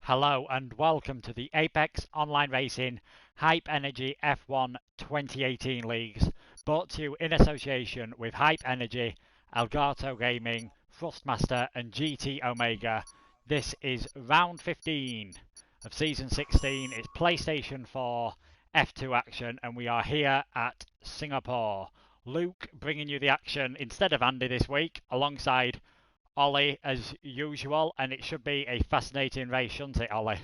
Hello and welcome to the Apex Online Racing Hype Energy F1 2018 Leagues, brought to you in association with Hype Energy, Elgato Gaming, Thrustmaster and GT Omega. This is round 15 of Season 16. It's PlayStation 4 F2 action and we are here at Singapore. Luke bringing you the action instead of Andy this week, alongside Ollie as usual, and it should be a fascinating race, shouldn't it, Ollie?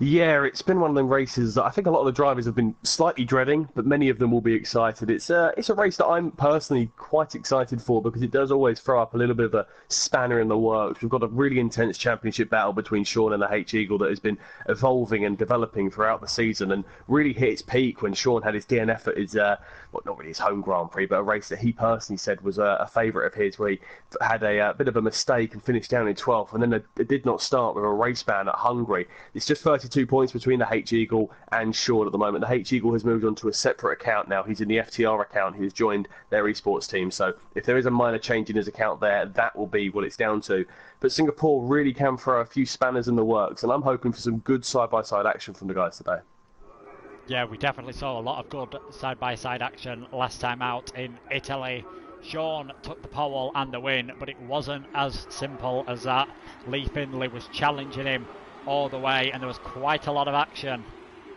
Yeah, it's been one of them races that I think a lot of the drivers have been slightly dreading, but many of them will be excited. It's a race that I'm personally quite excited for because it does always throw up a little bit of a spanner in the works. We've got a really intense championship battle between Sean and the H-Eagle that has been evolving and developing throughout the season and really hit its peak when Sean had his DNF at his, well, not really his home Grand Prix, but a race that he personally said was a favourite of his, where he had a bit of a mistake and finished down in 12th, and then it did not start with a race ban at Hungary. It's just 32 points between the H-Eagle and Sean at the moment. The H-Eagle has moved on to a separate account now. He's in the FTR account. He has joined their esports team. So if there is a minor change in his account there, that will be what it's down to. But Singapore really can throw a few spanners in the works, and I'm hoping for some good side-by-side action from the guys today. Yeah, we definitely saw a lot of good side-by-side action last time out in Italy. Sean took the pole and the win, but it wasn't as simple as that. Lee Finley was challenging him all the way, and there was quite a lot of action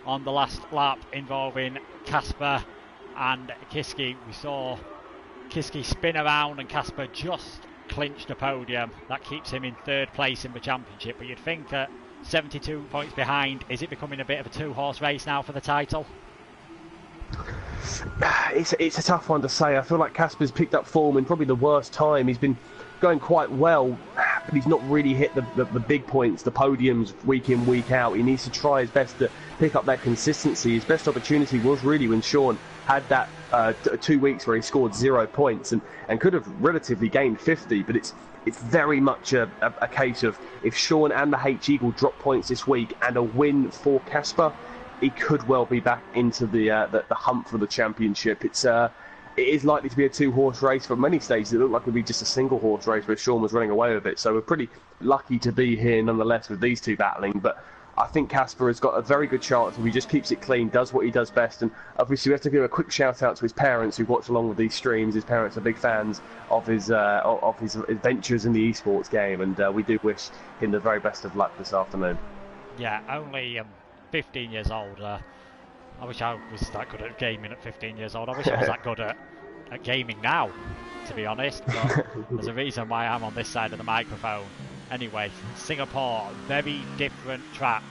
on the last lap involving Casper and Kiski. We saw Kiski spin around and Casper just clinched a podium. That keeps him in third place in the championship, but you'd think at 72 points behind, is it becoming a bit of a two-horse race now for the title? It's a tough one to say. I feel like Casper's picked up form in probably the worst time. He's been going quite well, but he's not really hit the big points, the podiums, week in, week out. He needs to try his best to pick up that consistency. His best opportunity was really when Sean had that 2 weeks where he scored 0 points and could have relatively gained 50, but it's very much a case of if Sean and the H-Eagle drop points this week and a win for Casper, he could well be back into the hunt for the championship. It is likely to be a two-horse race. For many stages, it looked like it would be just a single-horse race where Sean was running away with it. So we're pretty lucky to be here nonetheless with these two battling. But I think Casper has got a very good chance if he just keeps it clean, does what he does best. And obviously we have to give a quick shout-out to his parents who watch along with these streams. His parents are big fans of his adventures in the esports game. And we do wish him the very best of luck this afternoon. Yeah, only 15 years old. I wish I was that good at gaming at 15 years old. I wish I was that good at gaming now, to be honest. But there's a reason why I'm on this side of the microphone. Anyway, Singapore, very different track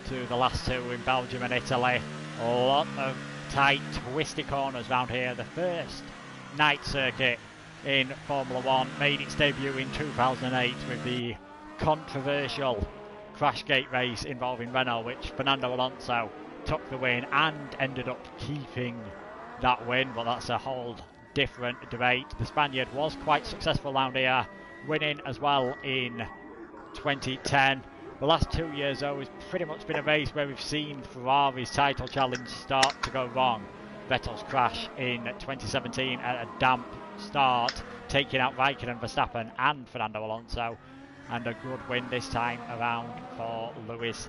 to the last two in Belgium and Italy. A lot of tight, twisty corners around here. The first night circuit in Formula One made its debut in 2008 with the controversial Crashgate race involving Renault, which Fernando Alonso took the win and ended up keeping that win, but that's a whole different debate. The Spaniard was quite successful around here, winning as well in 2010. The last 2 years though has pretty much been a race where we've seen Ferrari's title challenge start to go wrong. Vettel's crash in 2017 at a damp start, taking out Raikkonen, Verstappen and Fernando Alonso, and a good win this time around for Lewis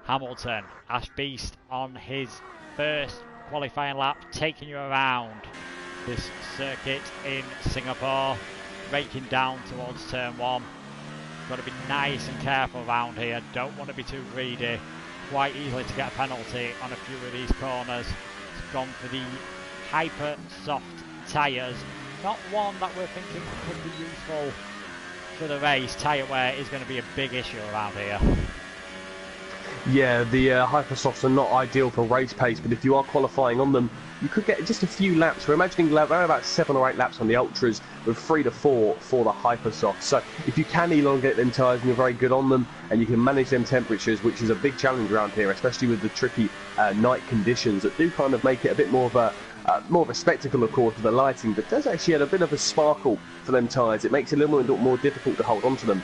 Hamilton. Ash Beast on his first qualifying lap, taking you around this circuit in Singapore, braking down towards turn one. Got to be nice and careful around here, don't want to be too greedy. Quite easily to get a penalty on a few of these corners. It's gone for the hyper soft tyres, not one that we're thinking could be useful for the race. Tyre wear is going to be a big issue around here. Yeah, the Hypersofts are not ideal for race pace, but if you are qualifying on them, you could get just a few laps. We're imagining around about 7 or 8 laps on the Ultras with 3 to 4 for the Hypersofts. So if you can elongate them tyres and you're very good on them and you can manage them temperatures, which is a big challenge around here, especially with the tricky night conditions that do kind of make it a bit more of a spectacle, of course, with the lighting, but does actually add a bit of a sparkle for them tyres. It makes it a little bit more difficult to hold on to them.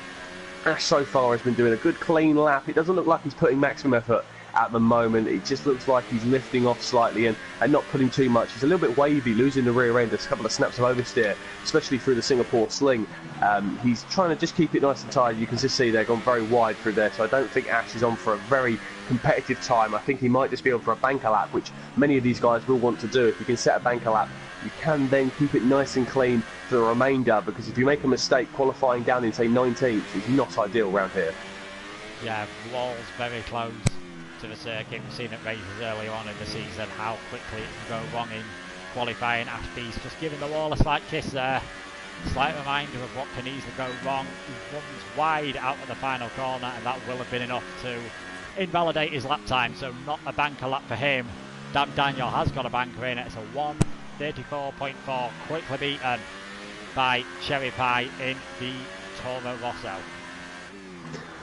Ash so far has been doing a good clean lap. It doesn't look like he's putting maximum effort at the moment. It just looks like he's lifting off slightly and not putting too much. He's a little bit wavy, losing the rear end, a couple of snaps of oversteer, especially through the Singapore sling. He's trying to just keep it nice and tight. You can just see they've gone very wide through there, so I don't think Ash is on for a very competitive time. I think he might just be on for a banker lap, which many of these guys will want to do. If you can set a banker lap, you can then keep it nice and clean for the remainder, because if you make a mistake qualifying down in, say, 19th, it's not ideal around here. Yeah, wall's very close to the circuit. We've seen at races early on in the season how quickly it can go wrong in qualifying. Ashby's just giving the wall a slight kiss there. Slight reminder of what can easily go wrong. He runs wide out of the final corner, and that will have been enough to invalidate his lap time, so not a banker lap for him. Daniel has got a banker in. It's a 1:34.4, quickly beaten by Cherry Pie in the Toro Rosso.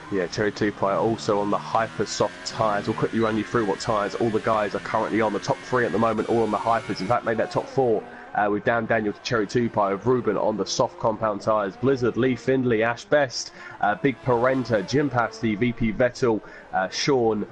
Yeah, Cherry 2 Pie also on the hyper soft tyres. We'll quickly run you through what tyres all the guys are currently on. The top 3 at the moment, all on the hypers. In fact, made that top 4 with Dan Daniel to Cherry 2 Pie, of Ruben on the soft compound tyres. Blizzard, Lee Findlay, Ash Best, Big Parenta, Jim Pasty, VP Vettel, Sean,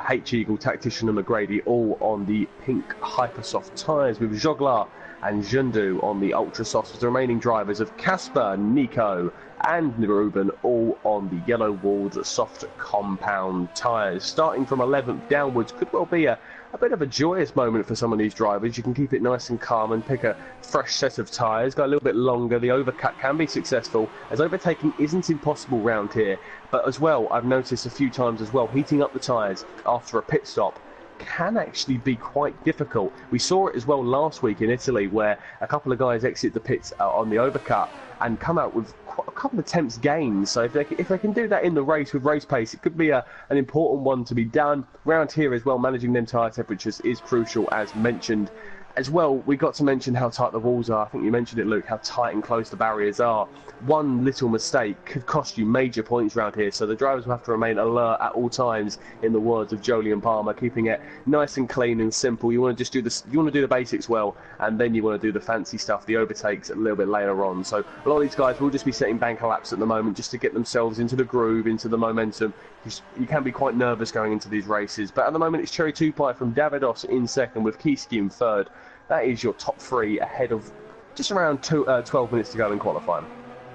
H Eagle, Tactician and McGrady, all on the pink hyper soft tyres, with Joglar and Jundu on the ultra softs, with the remaining drivers of Casper, Nico and Ruben all on the yellow walled soft compound tyres. Starting from 11th downwards could well be a bit of a joyous moment for some of these drivers. You can keep it nice and calm and pick a fresh set of tyres, go a little bit longer. The overcut can be successful, as overtaking isn't impossible round here, but as well, I've noticed a few times as well, heating up the tyres after a pit stop can actually be quite difficult. We saw it as well last week in Italy, where a couple of guys exit the pits on the overcut and come out with a couple of tenths gains. So if they can do that in the race with race pace, it could be an important one to be done. Round here as well, managing them tyre temperatures is crucial, as mentioned. As well, we got to mention how tight the walls are. I think you mentioned it, Luke, how tight and close the barriers are. One little mistake could cost you major points around here, so the drivers will have to remain alert at all times, in the words of Jolyon Palmer, keeping it nice and clean and simple. You want to just do this, you want to do the basics well, and then you want to do the fancy stuff, the overtakes, a little bit later on. So a lot of these guys will just be setting banker laps at the moment, just to get themselves into the groove, into the momentum. You can be quite nervous going into these races, but at the moment it's Cherry 2 Pie from Davidos in second, with Kieski in third. That is your top 3 ahead of just around 12 minutes to go in qualifying.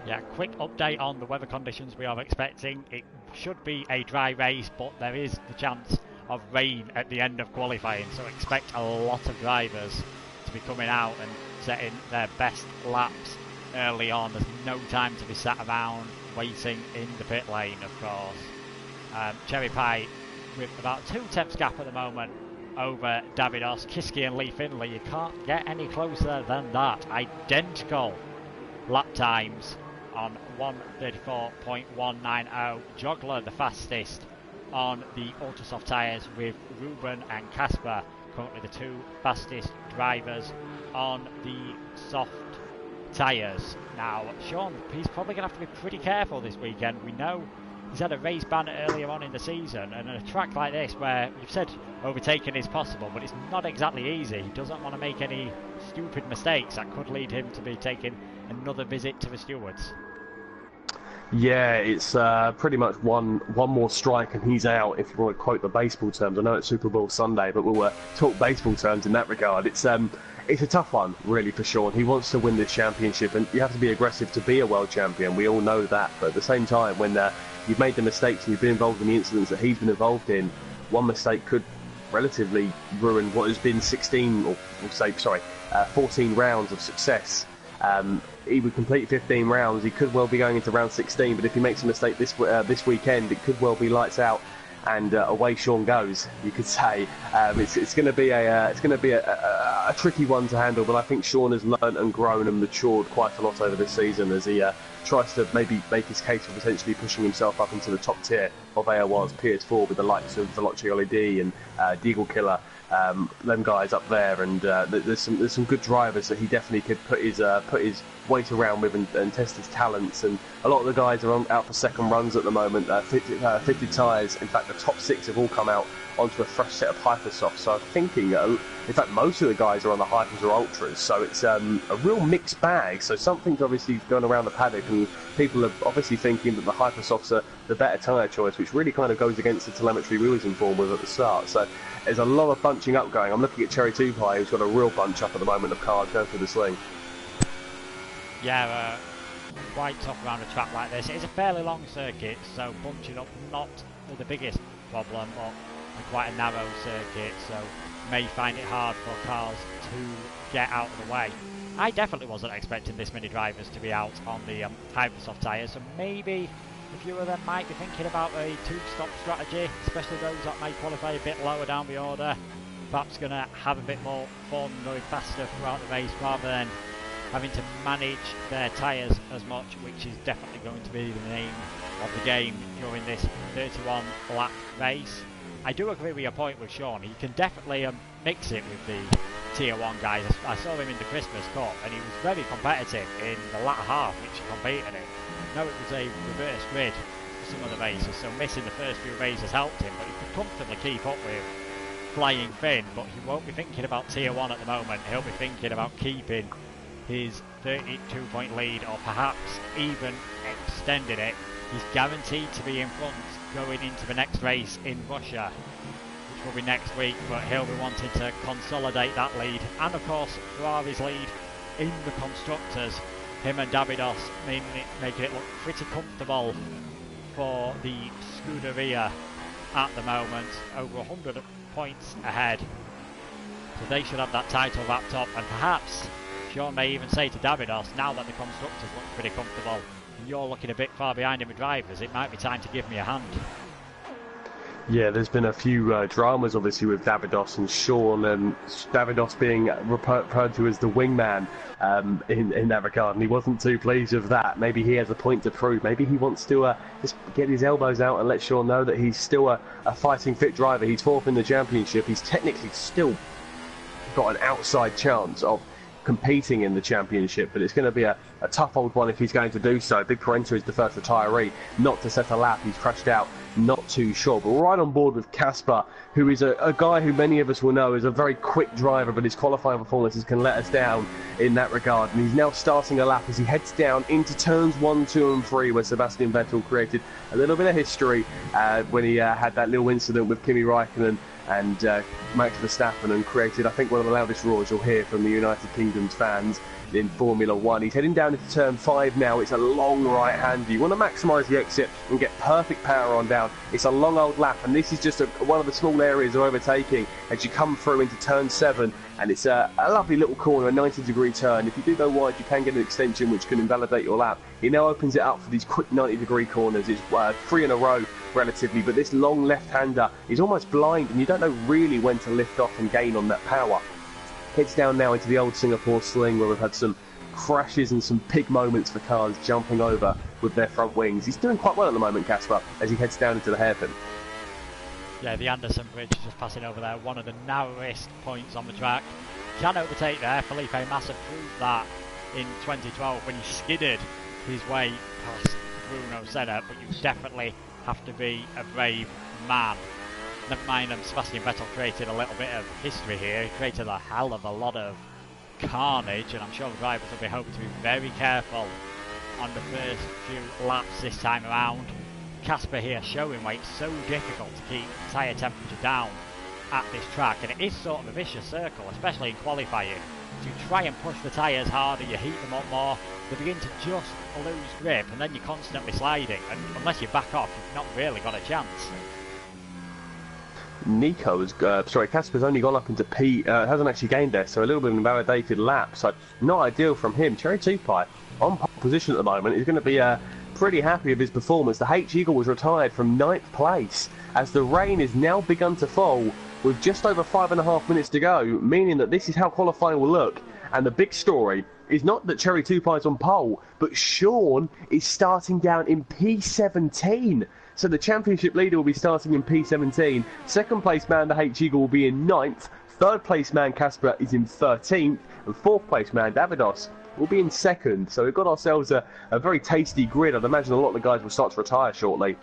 Yeah, quick update on the weather conditions we are expecting. It should be a dry race, but there is the chance of rain at the end of qualifying, so expect a lot of drivers to be coming out and setting their best laps early on. There's no time to be sat around waiting in the pit lane, of course. Cherry Pie with about 2 tenths gap at the moment over Davidos, Kiski and Lee Findlay. You can't get any closer than that. Identical lap times on 1:34.190. Jogler the fastest on the ultra soft tyres, with Ruben and Casper currently the 2 fastest drivers on the soft tyres. Now Sean, he's probably going to have to be pretty careful this weekend. We know he's had a race ban earlier on in the season, and a track like this where you've said overtaking is possible, but it's not exactly easy. He doesn't want to make any stupid mistakes that could lead him to be taking another visit to the stewards. Yeah, it's pretty much one more strike and he's out, if you want to quote the baseball terms. I know it's Super Bowl Sunday, but we'll talk baseball terms in that regard. It's a tough one, really, for Sean. He wants to win this championship, and you have to be aggressive to be a world champion. We all know that, but at the same time, when you've made the mistakes and you've been involved in the incidents that he's been involved in, one mistake could relatively ruin what has been 14 rounds of success. He would complete 15 rounds. He could well be going into round 16, but if he makes a mistake this weekend, it could well be lights out and away Sean goes, you could say. It's going to be a tricky one to handle, but I think Sean has learned and grown and matured quite a lot over this season, as he tries to maybe make his case for potentially pushing himself up into the top tier of AOR's PS4, with the likes of Veloci LED and Deagle Killer, them guys up there, and there's some good drivers that he definitely could put his weight around with and test his talents. And a lot of the guys are out for second runs at the moment, fitted tyres. In fact, the top 6 have all come out onto a fresh set of Hypersofts. So I'm thinking, in fact, most of the guys are on the Hypers or Ultras, so it's a real mixed bag. So something's obviously going around the paddock, and people are obviously thinking that the Hypersofts are the better tyre choice, which really kind of goes against the telemetry we was informed with at the start. So there's a lot of bunching up going. I'm looking at Cherry 2 Pie, who's got a real bunch up at the moment of cars going through the sling. Yeah, quite tough around a track like this. It's a fairly long circuit, so bunching up not the biggest problem, but quite a narrow circuit, so may find it hard for cars to get out of the way. I definitely wasn't expecting this many drivers to be out on the Hypersoft tyres, so maybe a few of them might be thinking about a two-stop strategy, especially those that may qualify a bit lower down the order. Perhaps going to have a bit more fun going faster throughout the race rather than having to manage their tyres as much, which is definitely going to be the name of the game during this 31 lap race. I do agree with your point with Sean. He can definitely mix it with the Tier 1 guys. I saw him in the Christmas Cup and he was very competitive in the latter half which he competed in. I know it was a reverse grid for some of the races, so missing the first few races helped him, but he could comfortably keep up with Flying Finn, but he won't be thinking about Tier 1 at the moment. He'll be thinking about keeping his 32-point lead, or perhaps even extending it. He's guaranteed to be in front going into the next race in Russia, which will be next week, but he'll be wanting to consolidate that lead, and of course Ferrari's lead in the Constructors. Him and Davidos making it look pretty comfortable for the Scuderia at the moment, over 100 points ahead, so they should have that title wrapped up, and perhaps Sean may even say to Davidos, now that the Constructors look pretty comfortable and you're looking a bit far behind in the drivers, it might be time to give me a hand. Yeah, there's been a few dramas obviously with Davidos and Sean, and Davidos being referred to as the wingman in that regard, and he wasn't too pleased with that. Maybe he has a point to prove. Maybe he wants to just get his elbows out and let Sean know that he's still a fighting fit driver. He's fourth in the championship. He's technically still got an outside chance of competing in the championship, but it's going to be a tough old one if he's going to do so. Big Parenta is the first retiree not to set a lap. He's crashed out, not too sure, but we're right on board with Casper, who is a guy who many of us will know is a very quick driver, but his qualifying performances can let us down in that regard, and he's now starting a lap as he heads down into turns 1, 2 and 3, where Sebastian Vettel created a little bit of history when he had that little incident with Kimi Räikkönen and Max Verstappen, and created, I think, one of the loudest roars you'll hear from the United Kingdom's fans in Formula 1. He's heading down into turn 5 now. It's a long right-hander. You want to maximise the exit and get perfect power on down. It's a long old lap, and this is just one of the small areas of overtaking as you come through into turn 7, and it's a lovely little corner, a 90-degree turn. If you do go wide, you can get an extension which can invalidate your lap. He now opens it up for these quick 90-degree corners. It's 3 in a row relatively, but this long left-hander is almost blind, and you don't know really when to lift off and gain on that power. Heads down now into the old Singapore sling, where we've had some crashes and some big moments for cars jumping over with their front wings. He's doing quite well at the moment, Casper, as he heads down into the hairpin. Yeah, the Anderson Bridge just passing over there, one of the narrowest points on the track. Can overtake there. Felipe Massa proved that in 2012 when he skidded his way past Bruno Senna, but you definitely have to be a brave man. Never mind, Sebastian Vettel created a little bit of history here. He created a hell of a lot of carnage, and I'm sure the drivers will be hoping to be very careful on the first few laps this time around. Casper here showing why it's so difficult to keep tyre temperature down at this track, and it is sort of a vicious circle, especially in qualifying. You try and push the tyres harder, you heat them up more, they begin to just lose grip, and then you're constantly sliding, and unless you back off, you've not really got a chance. Casper's only gone up into P, hasn't actually gained there, so a little bit of an invalidated lap, so not ideal from him. Cherry 2 Pie on pole position at the moment. He's going to be pretty happy with his performance. The H-Eagle was retired from 9th place as the rain has now begun to fall with just over 5.5 minutes to go, meaning that this is how qualifying will look. And the big story is not that Cherry 2 Pie's on pole, but Sean is starting down in P17. So the championship leader will be starting in P17. Second place man, the H-Eagle, will be in 9th. Third place man, Casper, is in 13th. And fourth place man, Davidos, will be in 2nd. So we've got ourselves a very tasty grid. I'd imagine a lot of the guys will start to retire shortly.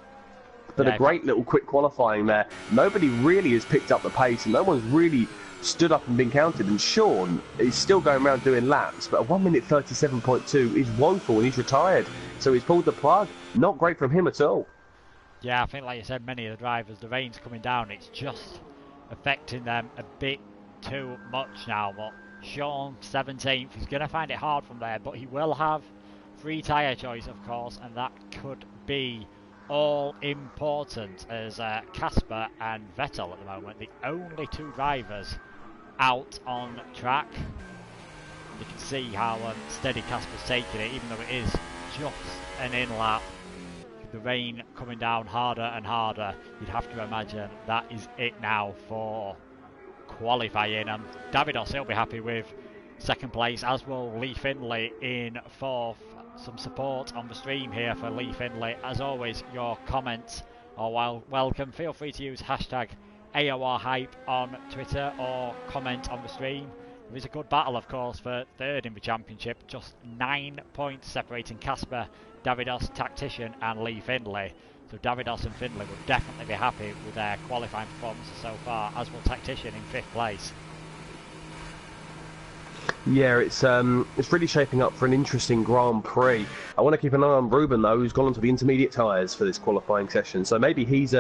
But yeah, a great little quick qualifying there. Nobody really has picked up the pace, and no one's really stood up and been counted. And Sean is still going around doing laps, but a 1 minute 37.2 is woeful, and he's retired. So he's pulled the plug. Not great from him at all. Yeah, I think like you said, many of the drivers, the rain's coming down. It's just affecting them a bit too much now. But Sean, 17th, he's going to find it hard from there, but he will have free tyre choice, of course, and that could be all important as Casper and Vettel at the moment, the only two drivers out on track. You can see how steady Casper's taking it, even though it is just an in-lap. The rain coming down harder and harder. You'd have to imagine that is it now for qualifying. Davidos, he'll be happy with second place, as will Lee Findlay in fourth. Some support on the stream here for Lee Findlay. As always, your comments are welcome. Feel free to use hashtag AOR Hype on Twitter or comment on the stream. There is a good battle, of course, for third in the championship. Just 9 points separating Casper, Davidos, Tactician and Lee Findlay. So Davidos and Findlay will definitely be happy with their qualifying performances so far, as will Tactician in 5th place. Yeah, it's really shaping up for an interesting Grand Prix. I want to keep an eye on Ruben, though, who's gone onto the intermediate tyres for this qualifying session. So maybe he's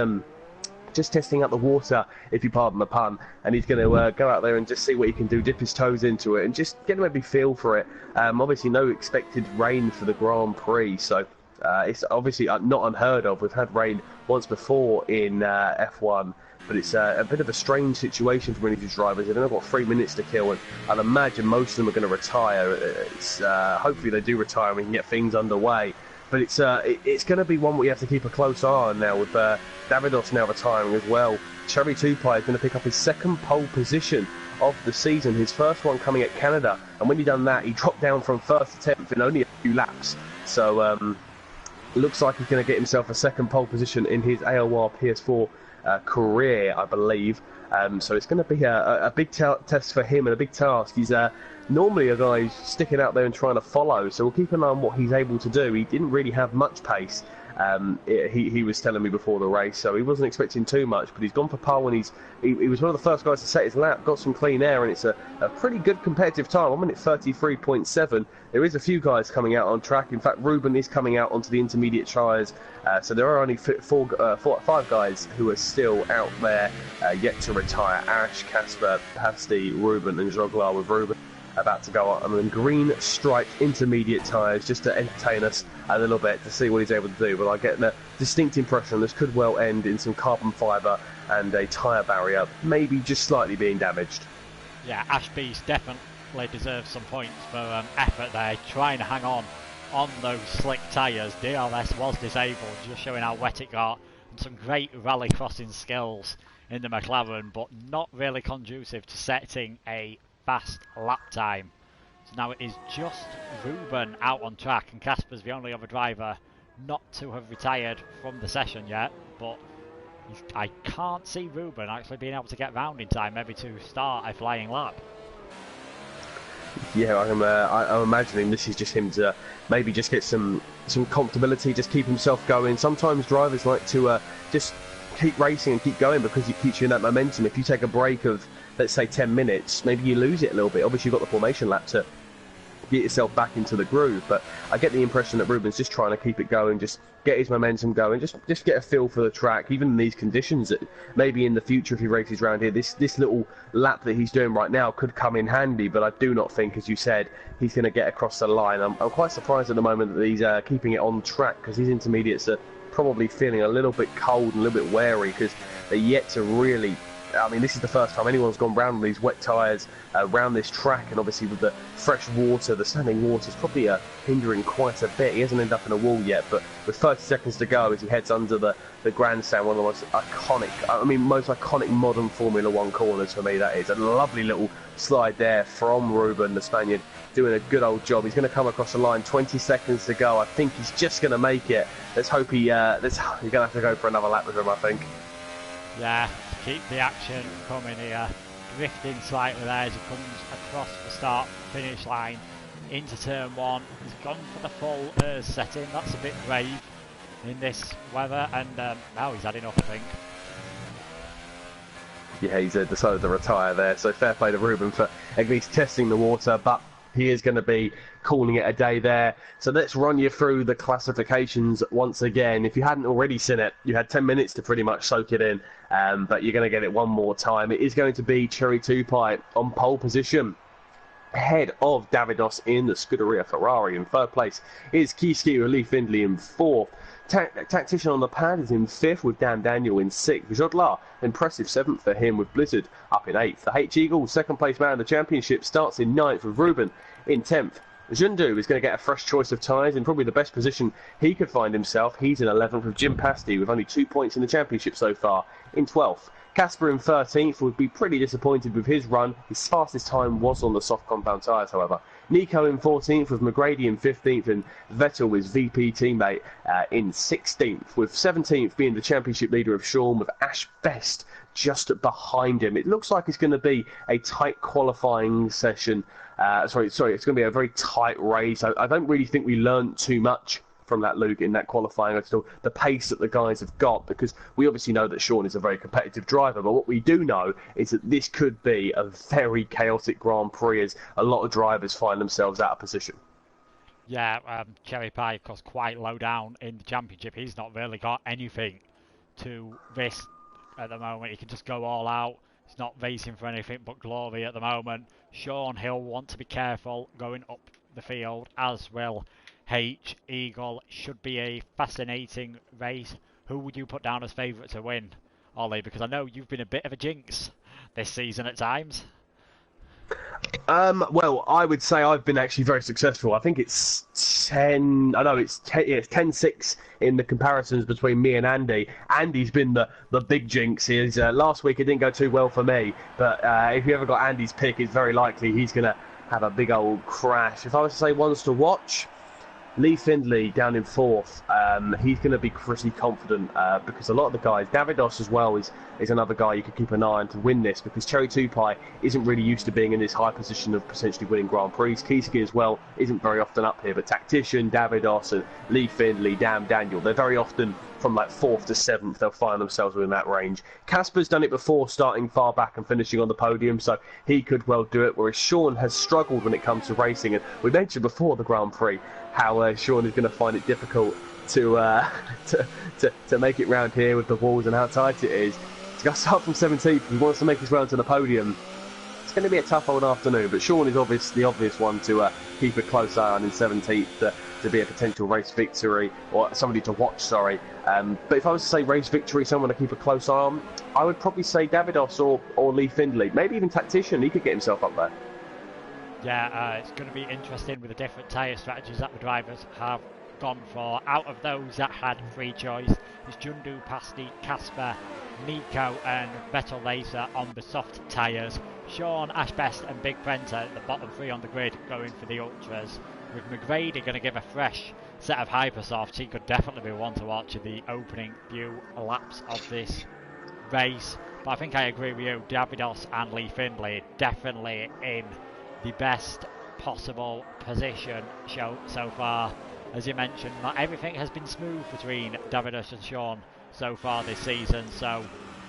just testing out the water, if you pardon the pun, and he's going to go out there and just see what he can do, dip his toes into it, and just get maybe feel for it. Obviously, no expected rain for the Grand Prix, so it's obviously not unheard of. We've had rain once before in F1. But it's a bit of a strange situation for many of these drivers. They've only got 3 minutes to kill, and I'd imagine most of them are going to retire. Hopefully they do retire and we can get things underway. But it's going to be one we have to keep a close eye on now, with Davidos now retiring as well. Cherry Tupai is going to pick up his second pole position of the season, his first one coming at Canada. And when he done that, he dropped down from 1st to 10th in only a few laps. So looks like he's going to get himself a second pole position in his AOR PS4 career, I believe. So it's going to be a big test for him and a big task. He's normally a guy who's sticking out there and trying to follow, so we'll keep an eye on what he's able to do. He didn't really have much pace. He was telling me before the race, so he wasn't expecting too much, but he's gone for pole, and he was one of the first guys to set his lap, got some clean air, and it's a pretty good competitive time. 1 minute 33.7. There is a few guys coming out on track. In fact, Ruben is coming out onto the intermediate tyres, so there are only 5 guys who are still out there yet to retire. Ash, Casper, Pasti, Ruben and Joglar, with Ruben about to go on the green striped intermediate tyres just to entertain us a little bit to see what he's able to do. But I get a distinct impression this could well end in some carbon fibre and a tyre barrier maybe just slightly being damaged. Yeah, Ash Beast definitely deserves some points for effort there, trying to hang on those slick tyres. DRS was disabled, just showing how wet it got, and some great rally crossing skills in the McLaren, but not really conducive to setting a fast lap time. So now it is just Ruben out on track, and Casper's the only other driver not to have retired from the session yet, but I can't see Ruben actually being able to get round in time, maybe to start a flying lap. Yeah, I'm imagining this is just him to maybe just get some comfortability, just keep himself going. Sometimes drivers like to just keep racing and keep going because it keeps you in that momentum. If you take a break of, let's say, 10 minutes, maybe you lose it a little bit. Obviously, you've got the formation lap to get yourself back into the groove, but I get the impression that Ruben's just trying to keep it going, just get his momentum going, just get a feel for the track, even in these conditions. That maybe in the future, if he races around here, this little lap that he's doing right now could come in handy, but I do not think, as you said, he's going to get across the line. I'm quite surprised at the moment that he's keeping it on track, because these intermediates are probably feeling a little bit cold and a little bit wary, because they're yet to really... I mean, this is the first time anyone's gone round these wet tyres around this track, and obviously with the fresh water, the standing water is probably hindering quite a bit. He hasn't ended up in a wall yet, but with 30 seconds to go as he heads under the grandstand, one of the most iconic modern Formula One corners for me, that is. A lovely little slide there from Ruben, the Spaniard, doing a good old job. He's going to come across the line, 20 seconds to go. I think he's just going to make it. Let's hope you're going to have to go for another lap with him, I think. Yeah, keep the action coming here. Drifting slightly there as he comes across the start-finish line into turn 1. He's gone for the full setting. That's a bit brave. in this weather, and now he's had enough, I think. Yeah, he's decided to retire there, so fair play to Ruben for at least testing the water, but he is going to be calling it a day there. So let's run you through the classifications once again. If you hadn't already seen it, you had 10 minutes to pretty much soak it in, but you're going to get it one more time. It is going to be Cherry Tupai on pole position, ahead of Davidos in the Scuderia Ferrari. In third place is Kieski with Lee Findlay in fourth. Tactician on the pad is in fifth with Dan Daniel in sixth. Jodlar, impressive seventh for him with Blizzard up in eighth. The H-Eagle, second place man of the championship, starts in ninth with Ruben in 10th. Jundu is going to get a fresh choice of tyres in probably the best position he could find himself. He's in 11th with Jim Pasty with only 2 points in the championship so far in 12th. Casper in 13th would be pretty disappointed with his run. His fastest time was on the soft compound tyres, however. Nico in 14th with McGrady in 15th, and Vettel, his VP teammate, in 16th, with 17th being the championship leader of Sean, with Ash Best just behind him. It looks like it's going to be a tight qualifying session. It's going to be a very tight race. I don't really think we learned too much from that, Luke, in that qualifying. Still, the pace that the guys have got, because we obviously know that Sean is a very competitive driver, but what we do know is that this could be a very chaotic Grand Prix as a lot of drivers find themselves out of position. Yeah, Cherry Pie, of course, quite low down in the championship. He's not really got anything to risk at the moment. He can just go all out. He's not racing for anything but glory at the moment. Sean Hill want to be careful going up the field, as will H-Eagle. Should be a fascinating race. Who would you put down as favourite to win, Ollie? Because I know you've been a bit of a jinx this season at times. Well, I would say I've been actually very successful. I think it's 10... I know it's 10-6 in the comparisons between me and Andy. Andy's been the big jinx. Last week it didn't go too well for me, but if you ever got Andy's pick, it's very likely he's going to have a big old crash. If I was to say ones to watch, Lee Findlay down in fourth. He's going to be pretty confident because a lot of the guys, Davidos as well, is another guy you could keep an eye on to win this, because Cherry Tupai isn't really used to being in this high position of potentially winning Grand Prix. Kieski as well isn't very often up here, but Tactician, Davidos and Lee Findlay, Dan Daniel, they're very often from like 4th to 7th, they'll find themselves within that range. Casper's done it before, starting far back and finishing on the podium, so he could well do it, whereas Sean has struggled when it comes to racing, and we mentioned before the Grand Prix how Sean is going to find it difficult to make it round here with the walls and how tight it is. He's got to start from 17th. He wants to make his round to the podium. It's going to be a tough old afternoon, but Sean is the obvious one to keep a close eye on in 17th to be a potential race victory, or somebody to watch, sorry. But if I was to say race victory, someone to keep a close eye on, I would probably say Davidos or Lee Findlay. Maybe even Tactician, he could get himself up there. Yeah, it's going to be interesting with the different tyre strategies that the drivers have gone for. Out of those that had free choice, is Jundu, Pasty, Casper, Nico and Vettel Laser on the soft tyres. Sean, Ashbest and Big Prenter, the bottom three on the grid, going for the ultras. With McGrady going to give a fresh set of hypersofts, he could definitely be one to watch in the opening few laps of this race. But I think I agree with you, Davidos and Lee Findlay definitely in the best possible position so far. As you mentioned, not everything has been smooth between Davidos and Sean so far this season, so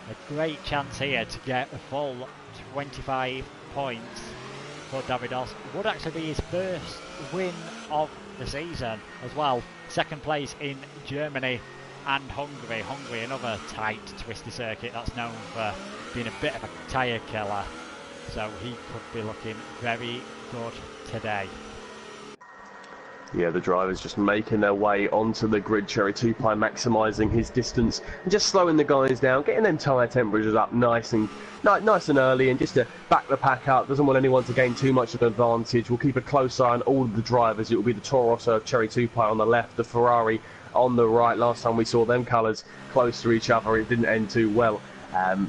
a great chance here to get the full 25 points for Davidos. Would actually be his first win of the season as well. Second place in Germany and Hungary. Hungary, another tight, twisty circuit that's known for being a bit of a tyre killer. So he could be looking very good today. Yeah, the driver's just making their way onto the grid. Cherry Tupai maximising his distance and just slowing the guys down, getting them tyre temperatures up nice and early, and just to back the pack up. Doesn't want anyone to gain too much of an advantage. We'll keep a close eye on all of the drivers. It will be the Toro Rosso of Cherry Tupai on the left, the Ferrari on the right. Last time we saw them colours close to each other, it didn't end too well.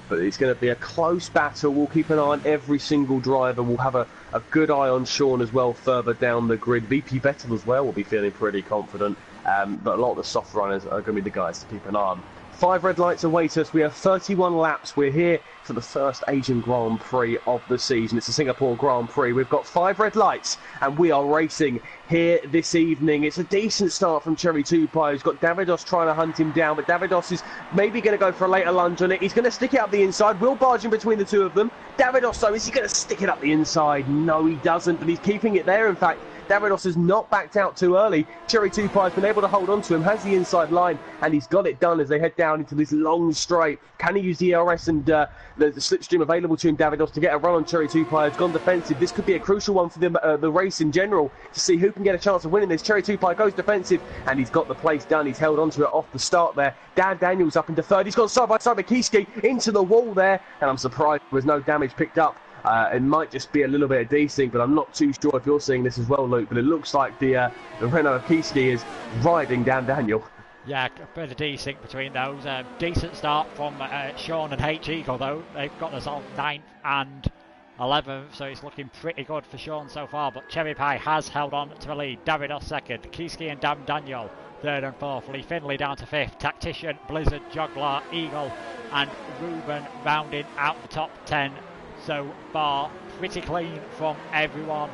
But it's going to be a close battle. We'll keep an eye on every single driver. We'll have a good eye on Sean as well further down the grid. VP Vettel as well will be feeling pretty confident. but a lot of the soft runners are going to be the guys to keep an eye on. 5 red lights await us. We have 31 laps. We're here for the first Asian Grand Prix of the season. It's the Singapore Grand Prix. We've got 5 red lights and we are racing here this evening. It's a decent start from Cherry Tupai, who's got Davidos trying to hunt him down, but Davidos is maybe going to go for a later lunge on it. He's going to stick it up the inside. Will barge in between the two of them. Davidos, though, is he going to stick it up the inside? No, he doesn't, but he's keeping it there, in fact. Davidos has not backed out too early. Cherry Tupai has been able to hold on to him, has the inside line, and he's got it done as they head down into this long straight. Can he use the AOR and the slipstream available to him, Davidos, to get a run on Cherry Tupai? Has gone defensive. This could be a crucial one for the race in general to see who can get a chance of winning this. Cherry Tupai goes defensive, and he's got the place done. He's held on to it off the start there. Dan Daniels up into third. He's gone side by side with Kiski into the wall there, and I'm surprised there was no damage picked up. It might just be a little bit of desync, but I'm not too sure if you're seeing this as well, Luke. But it looks like the Renault of Kiski is riding Dan Daniel. Yeah, a bit of desync between those. Decent start from Sean and H Eagle, though. They've got us on 9th and 11th, so it's looking pretty good for Sean so far. But Cherry Pie has held on to the lead. Davidos second, Kiski and Dan Daniel third and fourth. Lee Finley down to fifth. Tactician, Blizzard, Juggler, Eagle, and Ruben rounding out the top 10. So far, pretty clean from everyone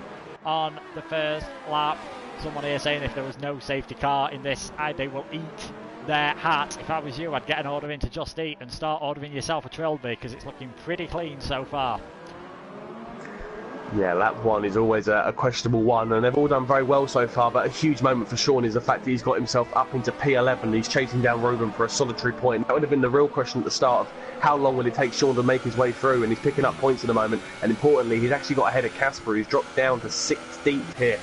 on the first lap. Someone here saying if there was no safety car in this, they will eat their hat. If I was you, I'd get an order into Just Eat and start ordering yourself a Trilby, because it's looking pretty clean so far. Yeah, lap 1 is always a questionable one, and they've all done very well so far, but a huge moment for Sean is the fact that he's got himself up into P11. He's chasing down Ruben for a solitary point. That would have been the real question at the start of how long will it take Sean to make his way through, and he's picking up points at the moment, and importantly, he's actually got ahead of Casper, who's dropped down to 16th here.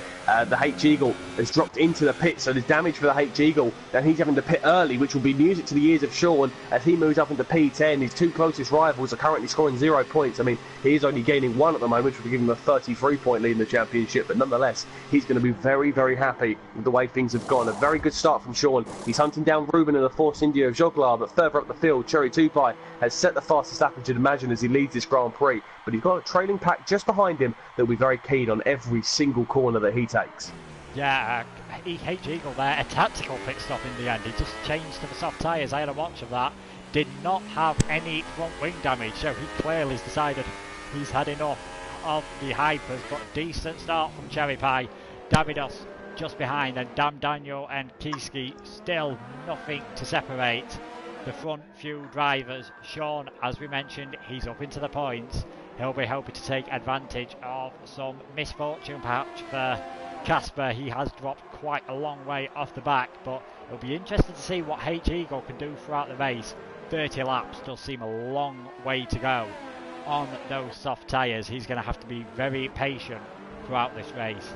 The H-Eagle has dropped into the pit, so there's damage for the H-Eagle, and he's having to pit early, which will be music to the ears of Sean as he moves up into P10. His 2 closest rivals are currently scoring 0 points. I mean, he is only gaining 1 at the moment, which will give him a 33-point lead in the championship, but nonetheless, he's going to be very, very happy with the way things have gone. A very good start from Sean. He's hunting down Ruben in the Force India of Joglar, but further up the field, Cherry Tupai has set the fastest lap, as you'd imagine, as he leads this Grand Prix, but he's got a trailing pack just behind him that will be very keen on every single corner that he takes. Yeah, H-Eagle there, a tactical pit stop in the end. He just changed to the soft tyres. I had a watch of that. Did not have any front wing damage, so he clearly has decided he's had enough of the hypers, but decent start from Cherry Pie. Davidos just behind, and Daniel and Kiski still nothing to separate the front few drivers. Sean, as we mentioned, he's up into the points. He'll be hoping to take advantage of some misfortune perhaps for Casper. He has dropped quite a long way off the back, but it'll be interesting to see what H-Eagle can do throughout the race. 30 laps does seem a long way to go on those soft tyres. He's going to have to be very patient throughout this race.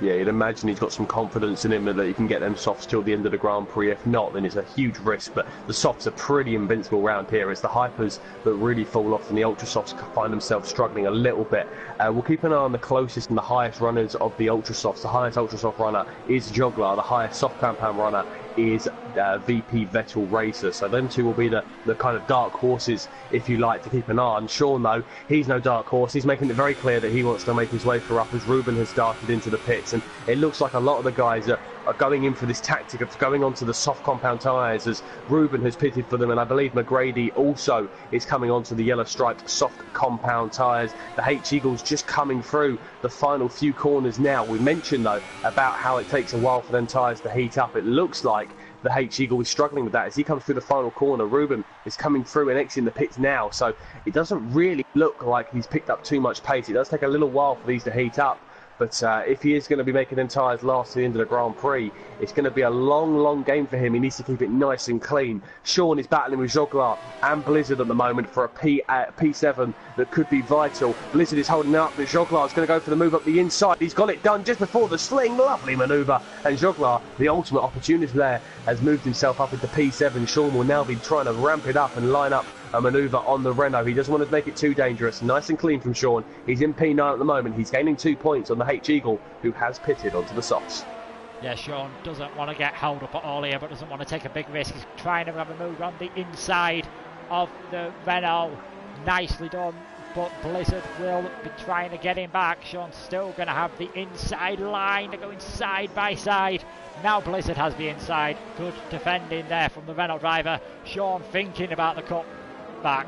Yeah, you'd imagine he's got some confidence in him that he can get them softs till the end of the Grand Prix. If not, then it's a huge risk. But the softs are pretty invincible round here. It's the hypers that really fall off, and the ultra softs find themselves struggling a little bit. We'll keep an eye on the closest and the highest runners of the ultra softs. The highest ultra soft runner is Joglar. The highest soft compound runner is VP Vettel Racer. So them two will be the kind of dark horses, if you like, to keep an eye on. Sean, though, he's no dark horse. He's making it very clear that he wants to make his way for up as Ruben has started into the pits. And it looks like a lot of the guys are going in for this tactic of going onto the soft compound tyres, as Ruben has pitted for them, and I believe McGrady also is coming onto the yellow striped soft compound tyres. The H-Eagles just coming through the final few corners now. We mentioned, though, about how it takes a while for them tyres to heat up. It looks like the H-Eagle is struggling with that as he comes through the final corner. Ruben is coming through and exiting the pits now, so it doesn't really look like he's picked up too much pace. It does take a little while for these to heat up. But if he is going to be making them tyres last to the end of the Grand Prix, it's going to be a long, long game for him. He needs to keep it nice and clean. Sean is battling with Joglar and Blizzard at the moment for a P7 that could be vital. Blizzard is holding up, but Joglar is going to go for the move up the inside. He's got it done just before the sling. Lovely manoeuvre. And Joglar, the ultimate opportunist there, has moved himself up into P7. Sean will now be trying to ramp it up and line up a manoeuvre on the Renault. He doesn't want to make it too dangerous. Nice and clean from Sean. He's in P9 at the moment. He's gaining 2 points on the H-Eagle, who has pitted onto the softs. Yeah, Sean doesn't want to get held up at all here, but doesn't want to take a big risk. He's trying to have a move on the inside of the Renault. Nicely done, but Blizzard will be trying to get him back. Sean's still going to have the inside line. They're going side by side. Now Blizzard has the inside. Good defending there from the Renault driver. Sean thinking about the cut back,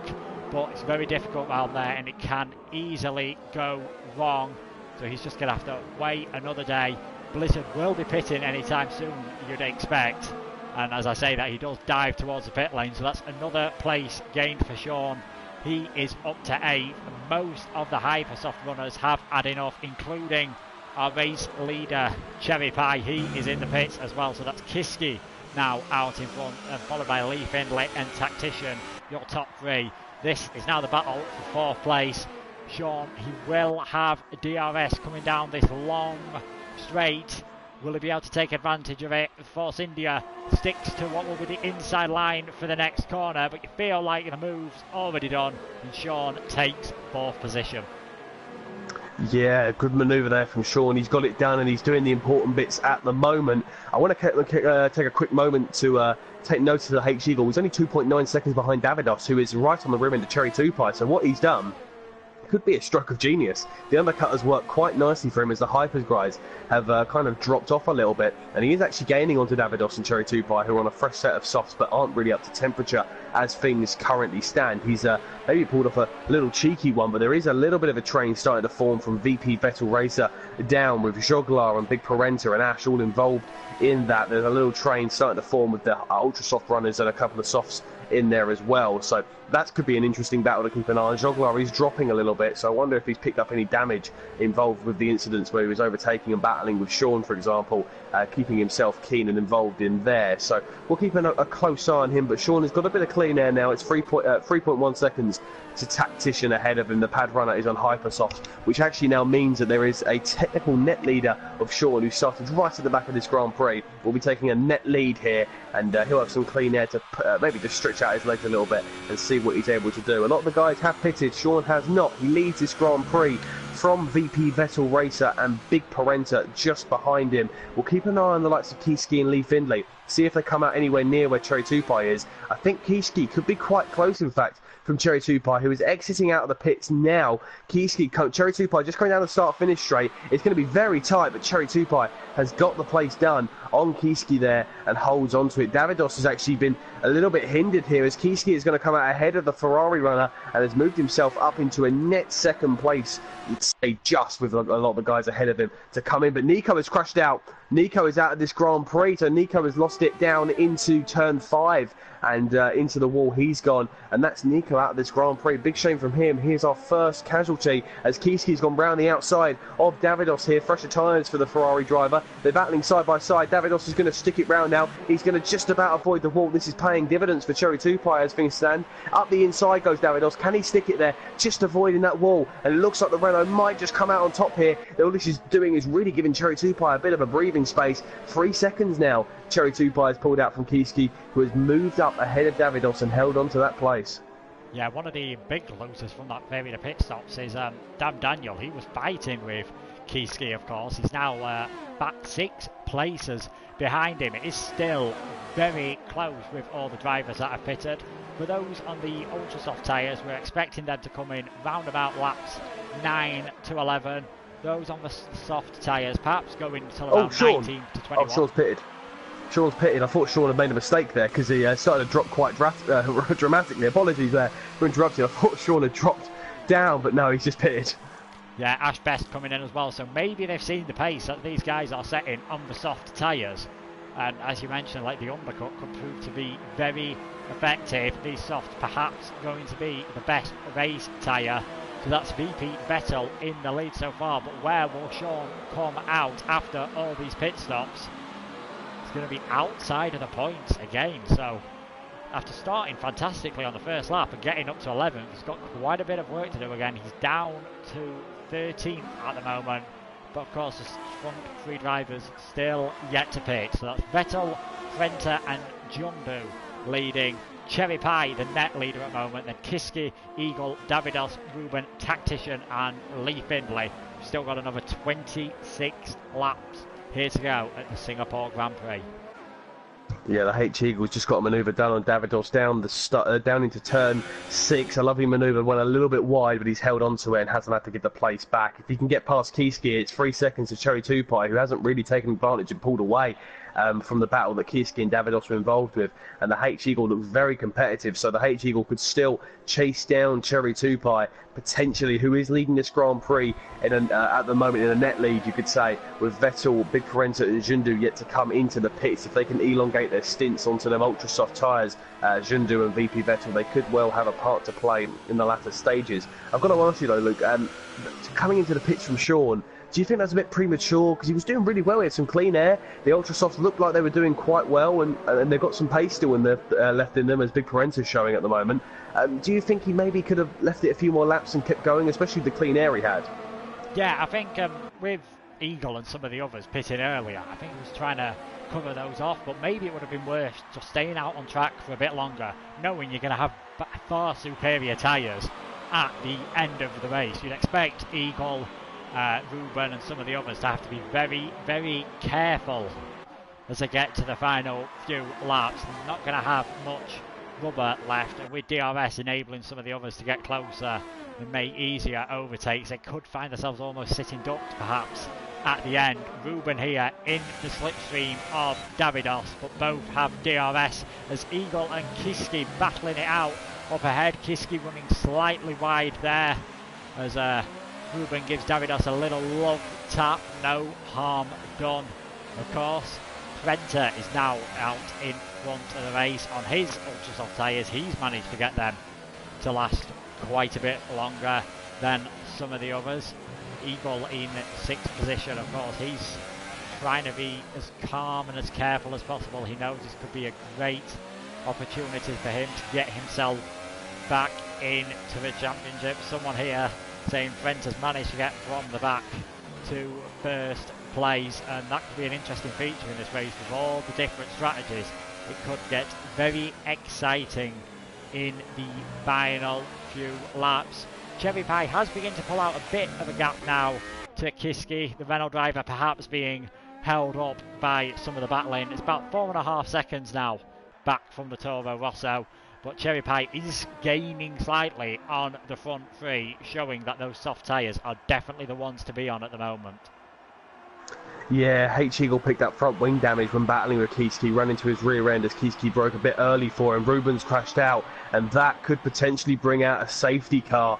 but it's very difficult down there and it can easily go wrong. So he's just going to have to wait another day. Blizzard will be pitting anytime soon, you'd expect. And as I say that, he does dive towards the pit lane, so that's another place gained for Sean. He is up to 8th. Most of the Hypersoft runners have had enough, including our race leader, Cherry Pie. He is in the pits as well, so that's Kiski now out in front, and followed by Lee Findlay and Tactician, your top 3. This is now the battle for 4th place. Sean, he will have DRS coming down this long straight. Will he be able to take advantage of it? Force India sticks to what will be the inside line for the next corner, but you feel like the move's already done, and Sean takes 4th position. Yeah, good manoeuvre there from Sean. He's got it done and he's doing the important bits at the moment. I want to take a quick moment to take notice of the H-Eagle. He's only 2.9 seconds behind Davidos, who is right on the rim into Cherry 2-Pie. So what he's done could be a stroke of genius. The undercut has worked quite nicely for him as the Hypers guys have kind of dropped off a little bit, and he is actually gaining onto Davidos and Cherry 2-Pie, who are on a fresh set of softs but aren't really up to temperature as things currently stand. He's maybe pulled off a little cheeky one, but there is a little bit of a train starting to form from VP Vettel Racer down, with Joglar and Big Parenta and Ash all involved in that. There's a little train starting to form with the ultra soft runners and a couple of softs in there as well, so that could be an interesting battle to keep an eye on. Joglar is dropping a little bit, so I wonder if he's picked up any damage involved with the incidents where he was overtaking and battling with Sean, for example, keeping himself keen and involved in there. So we'll keep a close eye on him, but Sean has got a bit of clean air now. It's 3.1 seconds to Tactician ahead of him. The pad runner is on Hypersoft, which actually now means that there is a technical net leader of Sean, who started right at the back of this Grand Prix. Will be taking a net lead here, and he'll have some clean air to maybe just stretch out his legs a little bit and see what he's able to do. A lot of the guys have pitted. Sean has not. He leads this Grand Prix from VP Vettel Racer and Big Parenta just behind him. We'll keep an eye on the likes of Kiski and Lee Findlay, see if they come out anywhere near where Cherry 2-Pie is. I think Kiski could be quite close, in fact, from Cherry 2-Pie, who is exiting out of the pits now. Cherry 2-Pie just coming down the start-finish straight. It's going to be very tight, but Cherry 2-Pie has got the place done on Kiski there and holds onto it. Davidos has actually been a little bit hindered here, as Kiski is going to come out ahead of the Ferrari runner and has moved himself up into a net second place. You'd say just with a lot of the guys ahead of him to come in, but Nico has crashed out. Nico is out of this Grand Prix, so Nico has lost it down into turn 5 and into the wall he's gone, and that's Nico out of this Grand Prix. Big shame from him. Here's our first casualty as Kiski's gone round the outside of Davidos here. Fresher tyres for the Ferrari driver. They're battling side by side. Davidos is going to stick it round now. He's going to just about avoid the wall. This is paying dividends for Cherry 2-Pie as things stand. Up the inside goes Davidos. Can he stick it there? Just avoiding that wall, and it looks like the Renault might just come out on top here. All this is doing is really giving Cherry 2-Pie a bit of a breathing space. 3 seconds now. Cherry 2-Pie has pulled out from Kiski, who has moved up ahead of Davidos and held on to that place. Yeah, one of the big losers from that period of pit stops is Dan Daniel. He was fighting with Kiski, of course. He's now back 6 places behind him. It is still very close with all the drivers that have pitted. For those on the ultra soft tyres, we're expecting them to come in round about laps 9 to 11. Those on the soft tyres perhaps going until around 19 to 21. Oh, Sean's pitted. I thought Sean had made a mistake there because he started to drop quite dramatically. Apologies there for interrupting. I thought Sean had dropped down, but no, he's just pitted. Yeah, Ash Best coming in as well, so maybe they've seen the pace that these guys are setting on the soft tyres. And as you mentioned, like, the undercut could prove to be very effective. These softs perhaps going to be the best race tyre. So that's VP Vettel in the lead so far, but where will Sean come out after all these pit stops? It's going to be outside of the points again, so after starting fantastically on the first lap and getting up to 11th, he's got quite a bit of work to do again. He's down to 13th at the moment, but of course the front 3 drivers still yet to pit. So that's Vettel, Frenta and Jundu leading. Cherry Pie, the net leader at the moment, then Kiski, Eagle, Davidos, Ruben, Tactician and Lee Findlay. We've still got another 26 laps here to go at the Singapore Grand Prix. Yeah, the H-Eagle's just got a manoeuvre done on Davidos down into turn 6. A lovely manoeuvre, went a little bit wide, but he's held on to it and hasn't had to give the place back. If he can get past Kiski, it's 3 seconds to Cherry 2-Pie, who hasn't really taken advantage and pulled away from the battle that Kiski and Davidos were involved with, and the H-Eagle looked very competitive, so the H-Eagle could still chase down Cherry Tupai, potentially, who is leading this Grand Prix at the moment in a net lead, you could say, with Vettel, Big Parenta and Jundu yet to come into the pits. If they can elongate their stints onto them ultra soft tyres, Jundu and VP Vettel, they could well have a part to play in the latter stages. I've got to ask you though, Luke, coming into the pits from Sean, do you think that's a bit premature? Because he was doing really well. He had some clean air. The Ultra Softs looked like they were doing quite well, and they've got some pace still in left in them, as Big Parenta's showing at the moment. Do you think he maybe could have left it a few more laps and kept going, especially the clean air he had? Yeah, I think with Eagle and some of the others pitting earlier, I think he was trying to cover those off, but maybe it would have been worth just staying out on track for a bit longer, knowing you're going to have far superior tyres at the end of the race. You'd expect Eagle, Ruben and some of the others to have to be very, very careful as they get to the final few laps. They're not going to have much rubber left, and with DRS enabling some of the others to get closer and make easier overtakes, they could find themselves almost sitting ducks perhaps at the end. Ruben here in the slipstream of Davidos, but both have DRS as Eagle and Kiski battling it out up ahead. Kiski running slightly wide there as Ruben gives Davidos a little love tap. No harm done, of course. Prenta is now out in front of the race on his ultra soft tyres. He's managed to get them to last quite a bit longer than some of the others. Eagle in 6th position, of course. He's trying to be as calm and as careful as possible. He knows this could be a great opportunity for him to get himself back into the championship. Someone here saying Brent has managed to get from the back to first place, and that could be an interesting feature in this race with all the different strategies. It could get very exciting in the final few laps. Cherry Pie has begun to pull out a bit of a gap now to Kiski, the Renault driver perhaps being held up by some of the battling. It's about 4.5 seconds now back from the Toro Rosso, but Cherry Pie is gaining slightly on the front three, showing that those soft tyres are definitely the ones to be on at the moment. Yeah, H-Eagle picked up front wing damage when battling with Kiski, ran into his rear end as Kiski broke a bit early for him. Rubens crashed out, and that could potentially bring out a safety car.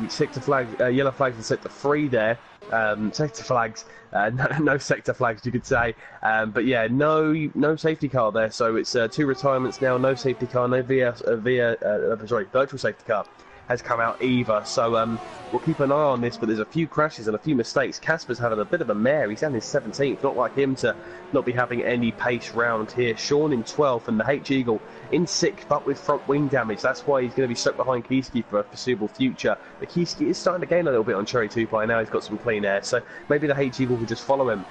Sector flags, yellow flags in sector 3 there. Sector flags, no sector flags, you could say. But yeah, no safety car there. So it's 2 retirements now, no safety car, no virtual safety car has come out either. So we'll keep an eye on this, but there's a few crashes and a few mistakes. Casper's having a bit of a mare. He's down in 17th. Not like him to not be having any pace round here. Sean in 12th and the H-Eagle in 6th, but with front wing damage. That's why he's going to be stuck behind Kiski for a foreseeable future. But Kiski is starting to gain a little bit on Cherry Tupai now. He's got some clean air, so maybe the H-Eagle will just follow him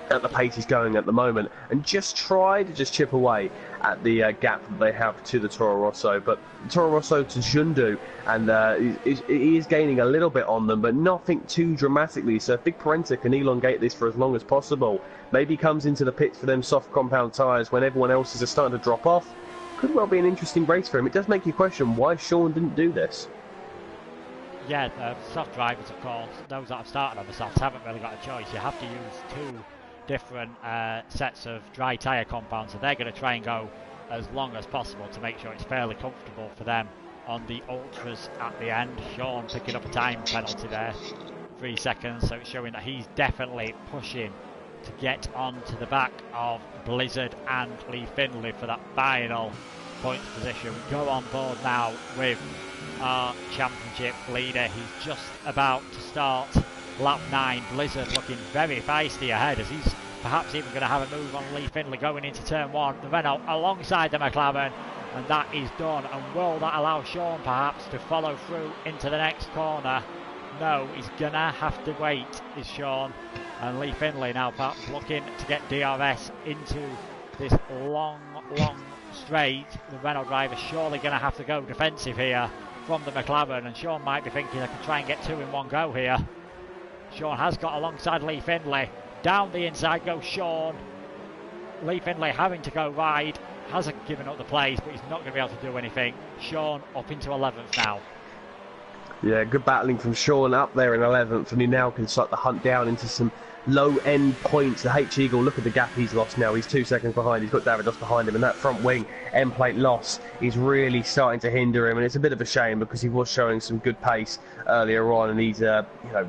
at the pace he's going at the moment and just try to just chip away at the gap that they have to the Toro Rosso. But Toro Rosso to Jundu, and he is gaining a little bit on them, but nothing too dramatically. So if Big Parenta can elongate this for as long as possible, maybe comes into the pits for them soft compound tyres when everyone else is starting to drop off, could well be an interesting race for him. It does make you question why Sean didn't do this. Yeah, soft drivers, of course, those that have started on the softs haven't really got a choice. You have to use 2 different sets of dry tyre compounds, so they're going to try and go as long as possible to make sure it's fairly comfortable for them on the ultras at the end. Sean picking up a time penalty there, 3 seconds, so it's showing that he's definitely pushing to get onto the back of Blizzard and Lee Finley for that final points position. We go on board now with our championship leader. He's just about to start lap 9. Blizzard looking very feisty ahead as he's perhaps even going to have a move on Lee Finley going into turn 1. The Renault alongside the McLaren, and that is done. And will that allow Sean perhaps to follow through into the next corner? No, he's going to have to wait, is Sean. And Lee Finley now perhaps looking to get DRS into this long straight. The Renault driver surely going to have to go defensive here from the McLaren, and Sean might be thinking I can try and get 2 in one go here. Sean has got alongside Lee Finley. Down the inside goes Sean. Lee Finley having to go wide. Hasn't given up the place, but he's not going to be able to do anything. Sean up into 11th now. Yeah, good battling from Sean up there in 11th, and he now can start the hunt down into some low-end points. The H-Eagle, look at the gap he's lost now. He's 2 seconds behind. He's got Davidos behind him, and that front wing end plate loss is really starting to hinder him, and it's a bit of a shame because he was showing some good pace earlier on, and he's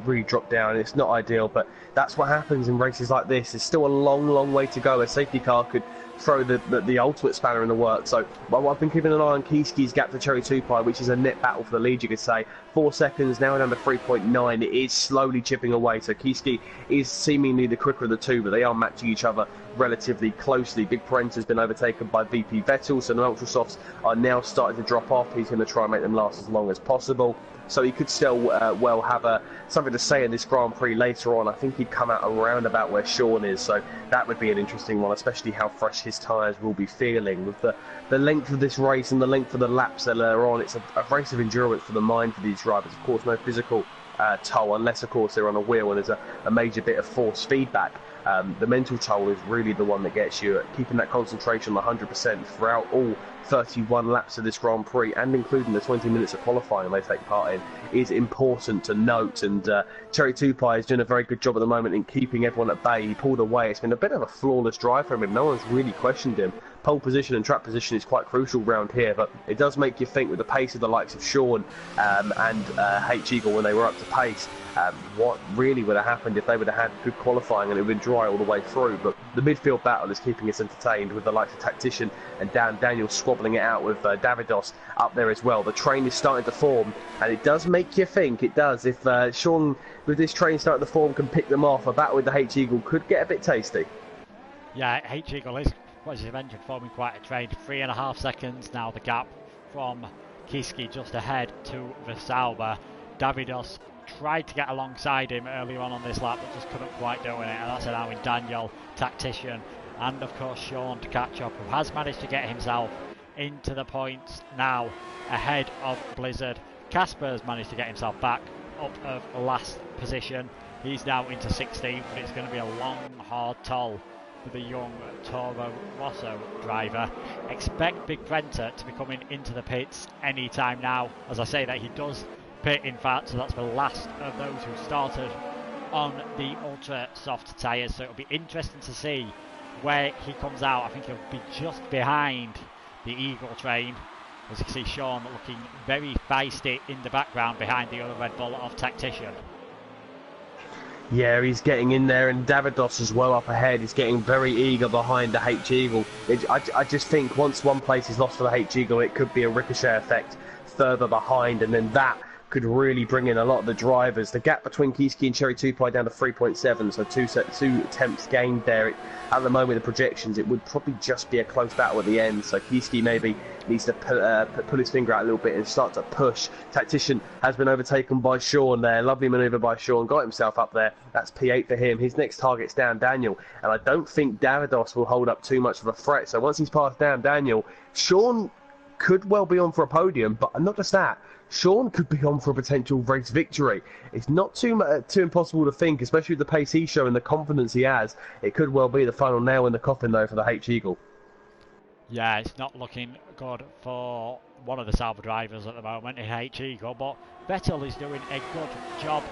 really dropped down. It's not ideal, but that's what happens in races like this. There's still a long way to go. A safety car could throw the ultimate spanner in the works. So I've been keeping an eye on Kiski's gap to Cherry 2 Pie, which is a net battle for the lead, you could say. 4 seconds, now down to 3.9. It is slowly chipping away, so Kiski is seemingly the quicker of the two, but they are matching each other relatively closely. Big Parent has been overtaken by VP Vettel, so the Ultrasofts are now starting to drop off. He's going to try and make them last as long as possible. So he could still well have something to say in this Grand Prix later on. I think he'd come out around about where Sean is, so that would be an interesting one, especially how fresh his tyres will be feeling. With the length of this race and the length of the laps that are on, it's a race of endurance for the mind for these drivers. Of course, no physical toll, unless, of course, they're on a wheel and there's a major bit of force feedback. The mental toll is really the one that gets you. Keeping that concentration 100% throughout all 31 laps of this Grand Prix, and including the 20 minutes of qualifying they take part in, is important to note. And Cherry 2 Pie is doing a very good job at the moment in keeping everyone at bay. He pulled away. It's been a bit of a flawless drive for him. No one's really questioned him. Pole position and track position is quite crucial round here, but it does make you think with the pace of the likes of Sean and H-Eagle when they were up to pace, what really would have happened if they would have had good qualifying and it would have been dry all the way through. But the midfield battle is keeping us entertained with the likes of Tactician and Dan Daniel squabbling it out with Davidos up there as well. The train is starting to form, and it does make you think, it does, if Sean, with this train starting to form, can pick them off, a battle with the H-Eagle could get a bit tasty. Yeah, H-Eagle is, as you mentioned, forming quite a train. 3.5 seconds now, the gap from Kiski just ahead to Vesalba. Davidos tried to get alongside him earlier on this lap, but just couldn't quite do it, and that's allowing Daniel, Tactician, and of course Sean to catch up, who has managed to get himself into the points now ahead of Blizzard. Casper's managed to get himself back up of last position. He's now into 16th, but it's going to be a long, hard toll for the young Toro Rosso driver. Expect Big Prenter to be coming into the pits any time now. As I say that, he does pit, in fact, so that's the last of those who started on the ultra soft tyres, so it'll be interesting to see where he comes out. I think he'll be just behind the Eagle train. As you can see, Sean looking very feisty in the background behind the other Red Bull of Tactician. Yeah, he's getting in there, and Davidos as well up ahead. He's getting very eager behind the H-Eagle. I just think once one place is lost for the H-Eagle, it could be a ricochet effect further behind, and then that could really bring in a lot of the drivers. The gap between Kiski and Cherry 2 Pie down to 3.7, so 2 attempts gained there. At the moment, the projections, it would probably just be a close battle at the end, so Kiski maybe needs to pull his finger out a little bit and start to push. Tactician has been overtaken by Sean there. Lovely manoeuvre by Sean, got himself up there. That's P8 for him. His next target's Dan Daniel, and I don't think Davidos will hold up too much of a threat, so once he's past Dan Daniel, Sean could well be on for a podium, but not just that, Sean could be on for a potential race victory. It's not too impossible to think, especially with the pace he's showing, the confidence he has. It could well be the final nail in the coffin, though, for the H-Eagle. Yeah, it's not looking good for one of the Sauber drivers at the moment in H-Eagle, but Vettel is doing a good job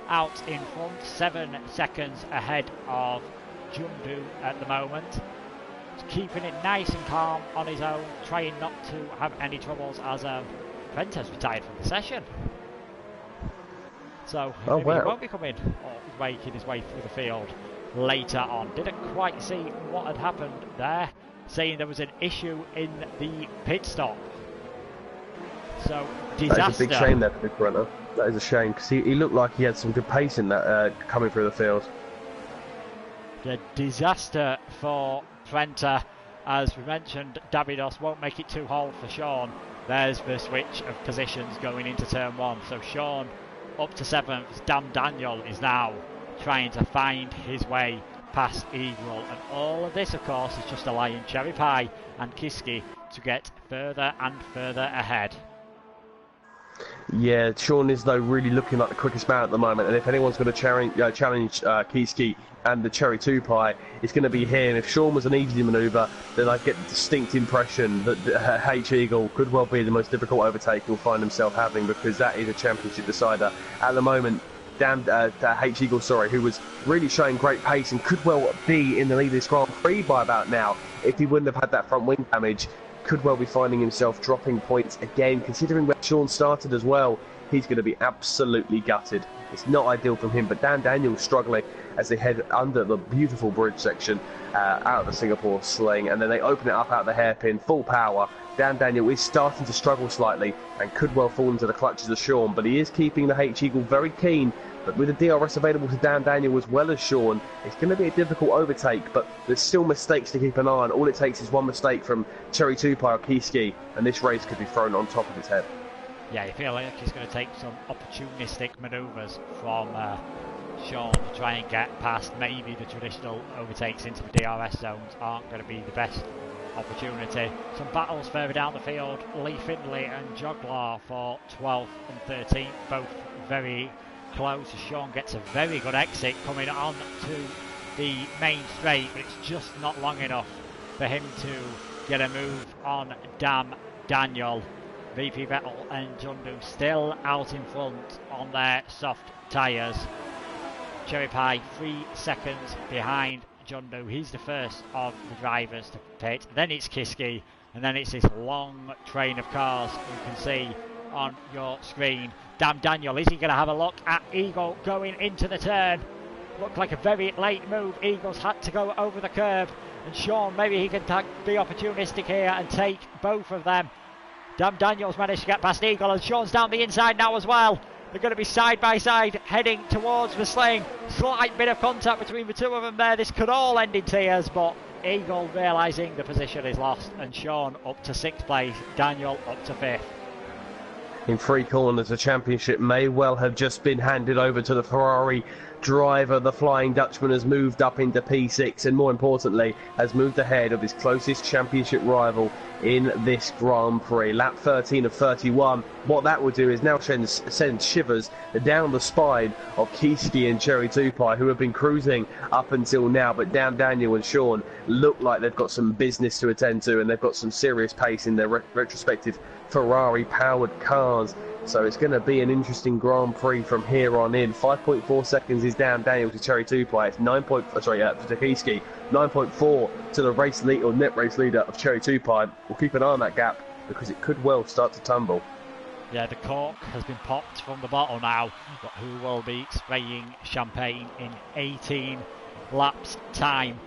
out in front, 7 seconds ahead of Jundu at the moment. Keeping it nice and calm on his own, trying not to have any troubles as Prentice retired from the session. So he won't be coming or making his way through the field later on. Didn't quite see what had happened there, saying there was an issue in the pit stop. So disaster. That's a big shame there for Big Brunner. That is a shame, because he looked like he had some good pace in that coming through the field. Yeah, disaster for Prenter. As we mentioned, Davidos won't make it too hard for Sean. There's the switch of positions going into turn 1. So Sean up to 7th. Dan Daniel is now trying to find his way past Eagle. And all of this, of course, is just allowing Cherry Pie and Kiski to get further and further ahead. Yeah, Sean is, though, really looking like the quickest man at the moment, and if anyone's going to challenge Kiski and the Cherry 2 Pie, it's going to be him. If Sean was an easy manoeuvre, then I get the distinct impression that H-Eagle could well be the most difficult overtake he'll find himself having, because that is a championship decider. At the moment, H-Eagle, sorry, who was really showing great pace and could well be in the lead of this Grand Prix by about now. If he wouldn't have had that front wing damage, could well be finding himself dropping points again. Considering where Sean started as well, he's going to be absolutely gutted. It's not ideal from him, but Dan Daniels struggling as they head under the beautiful bridge section out of the Singapore sling, and then they open it up out of the hairpin, full power. Dan Daniel is starting to struggle slightly and could well fall into the clutches of Sean, but he is keeping the H-Eagle very keen. But with the DRS available to Dan Daniel as well as Sean, it's going to be a difficult overtake, but there's still mistakes to keep an eye on. All it takes is one mistake from Cherry Tupai or Kiski, and this race could be thrown on top of his head. Yeah, you feel like he's going to take some opportunistic manoeuvres from Sean to try and get past. Maybe the traditional overtakes into the DRS zones aren't going to be the best opportunity. Some battles further down the field. Lee Findlay and Joglar for 12th and 13th, both very close. Sean gets a very good exit coming on to the main straight, but it's just not long enough for him to get a move on Daniel. VP Vettel and Jundu still out in front on their soft tyres. Cherry Pie 3 seconds behind Jundu. He's the first of the drivers to pit. Then it's Kiski, and then it's this long train of cars you can see on your screen. Daniel, is he going to have a look at Eagle going into the turn? Looked like a very late move. Eagle's had to go over the curve, and Sean, maybe he can be opportunistic here and take both of them. Daniel's managed to get past Eagle, and Sean's down the inside now as well. They're going to be side by side heading towards the sling. Slight bit of contact between the two of them there. This could all end in tears, but Eagle realising the position is lost, and Sean up to 6th place, Daniel up to 5th. In 3 corners, the championship may well have just been handed over to the Ferrari driver. The Flying Dutchman has moved up into P6 and, more importantly, has moved ahead of his closest championship rival in this Grand Prix. Lap 13 of 31. What that will do is now send shivers down the spine of Kiski and Cherry Tupai, who have been cruising up until now. But Dan Daniel and Sean look like they've got some business to attend to, and they've got some serious pace in their retrospective Ferrari-powered cars. So it's going to be an interesting Grand Prix from here on in. 5.4 seconds is Dan Daniel to Cherry Tupai. It's to Kiski. 9.4 to the race lead or net race leader of Cherry Tupai. We'll keep an eye on that gap because it could well start to tumble. Yeah, the cork has been popped from the bottle now, but who will be spraying champagne in 18 laps time?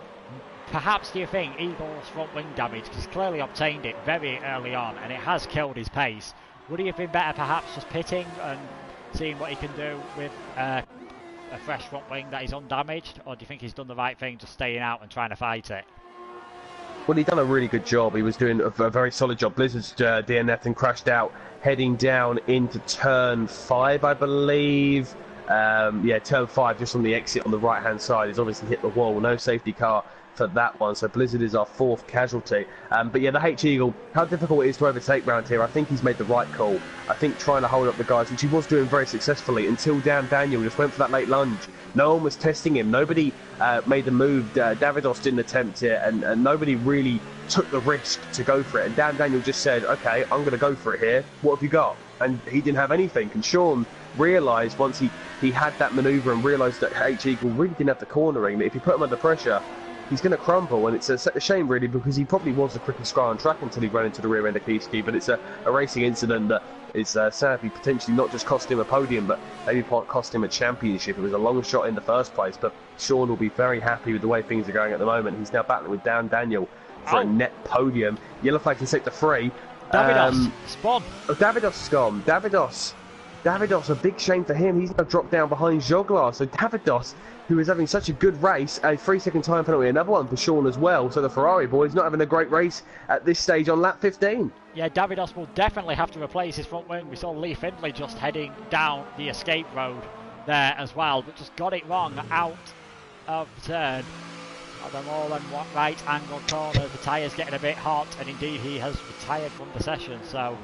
Perhaps, do you think, Eagle's front wing damage, because he's clearly obtained it very early on and it has killed his pace. Would he have been better perhaps just pitting and seeing what he can do with a fresh front wing that is undamaged, or do you think he's done the right thing just staying out and trying to fight it? Well, he'd done a really good job. He was doing a very solid job. Blizzard's DNF'd and crashed out, heading down into turn 5, I believe. Turn 5, just on the exit on the right-hand side. He's obviously hit the wall. No safety car for that one, so Blizzard is our 4th casualty. But yeah, the H-Eagle, how difficult it is to overtake round here, I think he's made the right call. I think trying to hold up the guys, which he was doing very successfully until Dan Daniel just went for that late lunge. No one was testing him. Nobody made the move. Davidos didn't attempt it, and nobody really took the risk to go for it. And Dan Daniel just said, okay, I'm going to go for it here. What have you got? And he didn't have anything. And Sean realised once he had that manoeuvre and realised that H-Eagle really didn't have the cornering, that if you put him under pressure, he's going to crumble. And it's a shame, really, because he probably was the quickest guy on track until he ran into the rear end of Kiski. But it's a racing incident that is sadly potentially not just cost him a podium, but maybe cost him a championship. It was a long shot in the first place, but Sean will be very happy with the way things are going at the moment. He's now battling with Dan Daniel for a net podium. Yellow flag in sector 3. Davidos, spawn. Oh, Davidos is gone. Davidos, a big shame for him. He's now dropped down behind Joglar. So Davidos, who is having such a good race, a 3-second time penalty, another one for Sean as well. So the Ferrari boy is not having a great race at this stage on lap 15. Yeah, Davidos will definitely have to replace his front wing. We saw Lee Findlay just heading down the escape road there as well, but just got it wrong out of the turn. At the more than right angle corner, the tyres getting a bit hot, and indeed he has retired from the session. So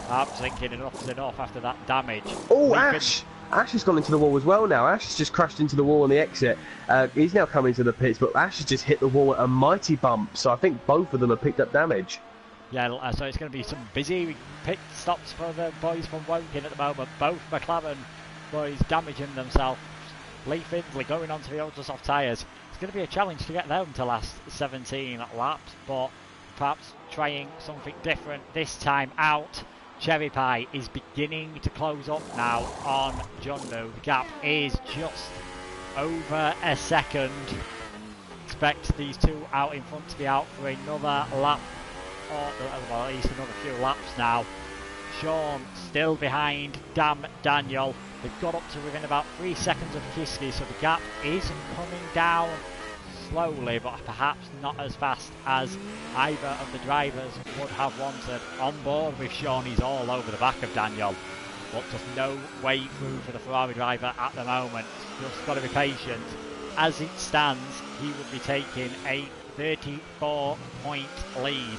I'm thinking enough's enough after that damage. Oh, Ash! Ash has gone into the wall as well now. Ash has just crashed into the wall on the exit. He's now coming to the pits, but Ash has just hit the wall at a mighty bump. So I think both of them have picked up damage. Yeah, so it's going to be some busy pit stops for the boys from Woking at the moment. Both McLaren boys damaging themselves. Lee Findlay going onto the ultra soft tyres. It's going to be a challenge to get them to last 17 laps, but perhaps trying something different this time out. Cherry Pie is beginning to close up now on Jundu. The gap is just over a second. Expect these two out in front to be out for another lap, or well, at least another few laps now. Sean still behind Daniel. They've got up to within about 3 seconds of Kiski, so the gap is coming down slowly, but perhaps not as fast as either of the drivers would have wanted. On board with Sean, he's all over the back of Daniel, but just no way through for the Ferrari driver at the moment. Just got to be patient. As it stands, he would be taking a 34-point lead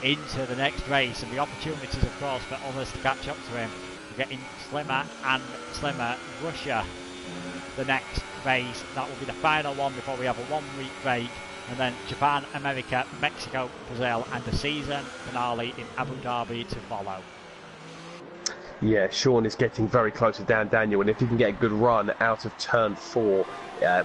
into the next race, and the opportunities, of course, for others to catch up to him are getting slimmer and slimmer. Russia, the next race, that will be the final one before we have a 1 week break, and then Japan, America, Mexico, Brazil, and the season finale in Abu Dhabi to follow. Yeah, Sean is getting very close to Dan Daniel, and if he can get a good run out of turn 4,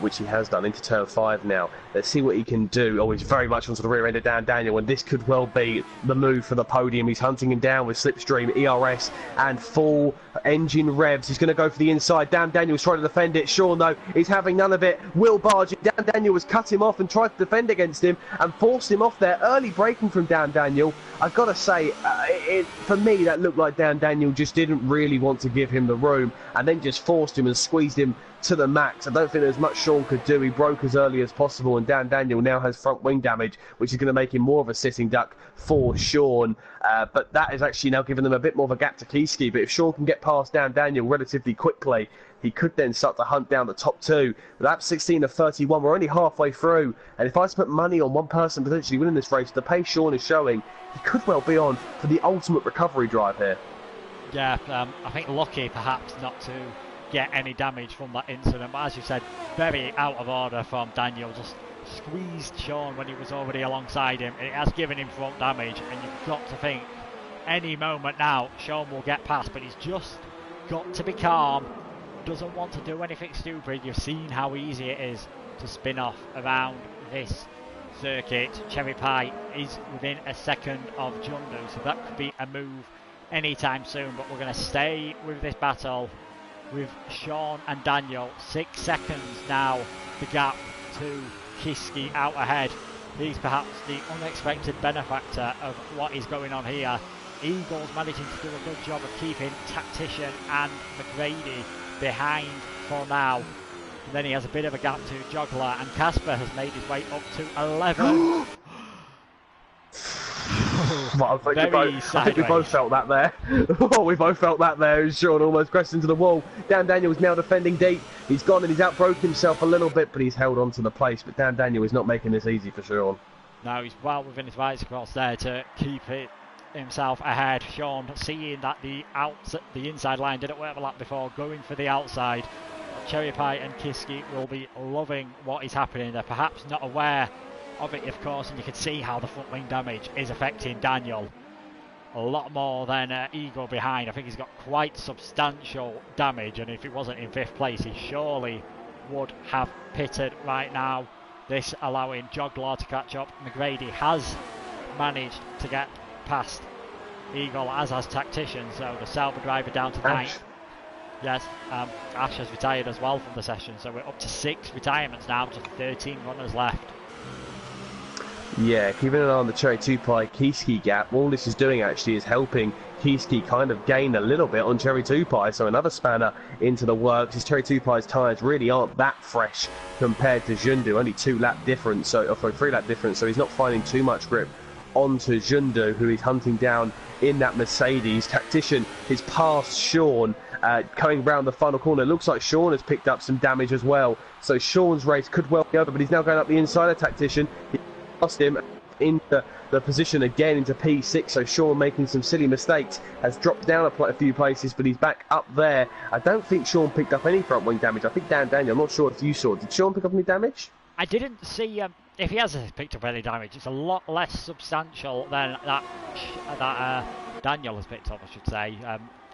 which he has done, into turn 5 now, let's see what he can do. Oh, he's very much onto the rear end of Dan Daniel, and this could well be the move for the podium. He's hunting him down with slipstream, ERS, and full engine revs. He's going to go for the inside. Dan Daniel's trying to defend it. Sean, though, is having none of it. Will barging. Dan Daniel has cut him off and tried to defend against him and forced him off there. Early braking from Dan Daniel. I've got to say, for me, that looked like Dan Daniel just didn't really want to give him the room, and then just forced him and squeezed him to the max. I don't think there's much Sean could do. He broke as early as possible, and Dan Daniel now has front wing damage, which is going to make him more of a sitting duck for Sean. But that is actually now giving them a bit more of a gap to Kiski. But if Sean can get past Dan Daniel relatively quickly, he could then start to hunt down the top two. With lap 16 of 31, we're only halfway through, and if I put money on one person potentially winning this race, the pace Sean is showing, he could well be on for the ultimate recovery drive here. Yeah, I think lucky perhaps not to get any damage from that incident, but as you said, very out of order from Daniel. Just squeezed Sean when he was already alongside him. It has given him front damage, and you've got to think any moment now Sean will get past, but he's just got to be calm. Doesn't want to do anything stupid. You've seen how easy it is to spin off around this circuit. Cherry Pie is within a second of Jundu, so that could be a move anytime soon, but we're going to stay with this battle with Sean and Daniel. 6 seconds now, the gap to Kiski out ahead. He's perhaps the unexpected benefactor of what is going on here. Eagles managing to do a good job of keeping Tactician and McGrady behind for now. And then he has a bit of a gap to Juggler, and Casper has made his way up to 11. Well, I think we both felt that there. Oh, we both felt that there. Sean almost crashed into the wall. Dan Daniel is now defending deep. He's gone and he's outbroken himself a little bit, but he's held on to the place. But Dan Daniel is not making this easy for Sean. No, he's well within his rights across there to keep it himself ahead. Sean, seeing that the inside line didn't work a lap before, going for the outside. Cherry Pie and Kiski will be loving what is happening. They're perhaps not aware of it, of course, and you can see how the front wing damage is affecting Daniel a lot more than Eagle behind. I think he's got quite substantial damage, and if it wasn't in 5th place, he surely would have pitted right now. This allowing Joglaw to catch up. McGrady has managed to get past Eagle, as has Tactician, so the Sauber driver down to 9th. Yes, Ash has retired as well from the session, so we're up to 6 retirements now, just 13 runners left. Yeah, keeping an eye on the Cherry 2 Pie Kiski gap. All this is doing actually is helping Kiski kind of gain a little bit on Cherry 2 Pie, so another spanner into the works. His Cherry 2 Pie's tyres really aren't that fresh compared to Jundu, only 3 lap difference, so he's not finding too much grip onto Jundu, who he's hunting down in that Mercedes. Tactician is past Sean, going round the final corner. It looks like Sean has picked up some damage as well, so Sean's race could well be over, but he's now going up the inside of Tactician. He lost him into the position again, into P6, so Sean, making some silly mistakes, has dropped down a few places, but he's back up there. I don't think Sean picked up any front wing damage. I think Dan Daniel, I'm not sure if you saw, did Sean pick up any damage? I didn't see if he has picked up any damage. It's a lot less substantial than that Daniel has picked up, I should say.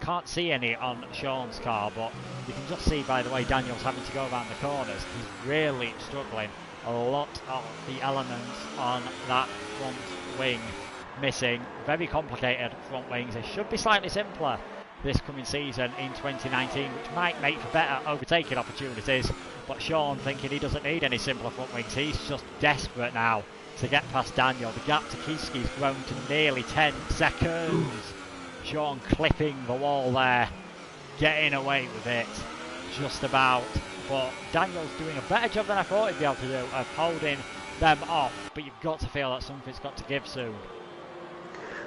Can't see any on Sean's car, but you can just see by the way Daniel's having to go around the corners. He's really struggling. A lot of the elements on that front wing missing. Very complicated front wings. They should be slightly simpler this coming season in 2019, which might make for better overtaking opportunities. But Sean thinking he doesn't need any simpler front wings. He's just desperate now to get past Daniel. The gap to Kiski's grown to nearly 10 seconds. Sean clipping the wall there, getting away with it just about. But Daniel's doing a better job than I thought he'd be able to do of holding them off. But you've got to feel that something's got to give soon.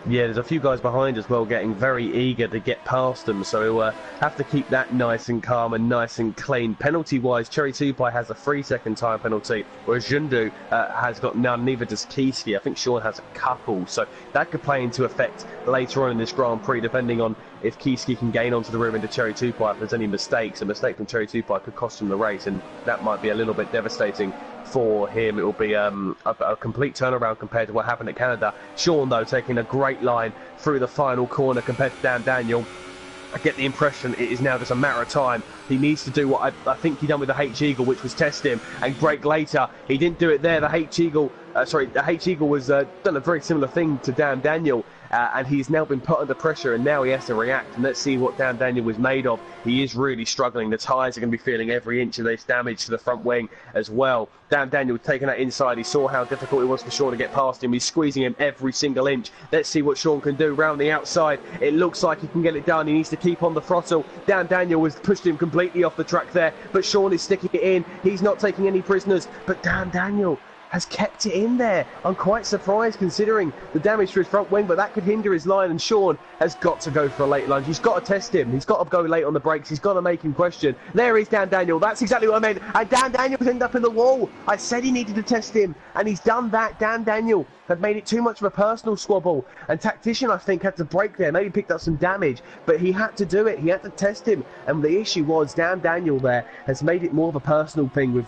Yeah, there's a few guys behind as well getting very eager to get past them, so he'll have to keep that nice and calm and nice and clean. Penalty-wise, Cherry Tupai has a 3-second time penalty, whereas Jundu has got none, neither does Kiski. I think Sean has a couple, so that could play into effect later on in this Grand Prix, depending on if Kiski can gain onto the rear end of Cherry Tupai. If there's any mistakes, a mistake from Cherry Tupai could cost him the race, and that might be a little bit devastating for him. It will be a complete turnaround compared to what happened at Canada. Sean, though, taking a great line through the final corner compared to Dan Daniel. I get the impression it is now just a matter of time. He needs to do what I think he done with the H-Eagle, which was test him and brake later. He didn't do it there. The H-Eagle was done a very similar thing to Dan Daniel. And he's now been put under pressure, and now he has to react. And let's see what Dan Daniel was made of. He is really struggling. The tyres are going to be feeling every inch of this damage to the front wing as well. Dan Daniel taking that inside. He saw how difficult it was for Sean to get past him. He's squeezing him every single inch. Let's see what Sean can do round the outside. It looks like he can get it done. He needs to keep on the throttle. Dan Daniel has pushed him completely off the track there, but Sean is sticking it in. He's not taking any prisoners, but Dan Daniel has kept it in there. I'm quite surprised considering the damage to his front wing, but that could hinder his line, and Sean has got to go for a late lunge. He's got to test him. He's got to go late on the brakes. He's got to make him question. There is Dan Daniel. That's exactly what I meant. And Dan Daniel's ended up in the wall. I said he needed to test him, and he's done that. Dan Daniel had made it too much of a personal squabble, and Tactician, I think, had to brake there, maybe picked up some damage, but he had to do it. He had to test him, and the issue was Dan Daniel there has made it more of a personal thing with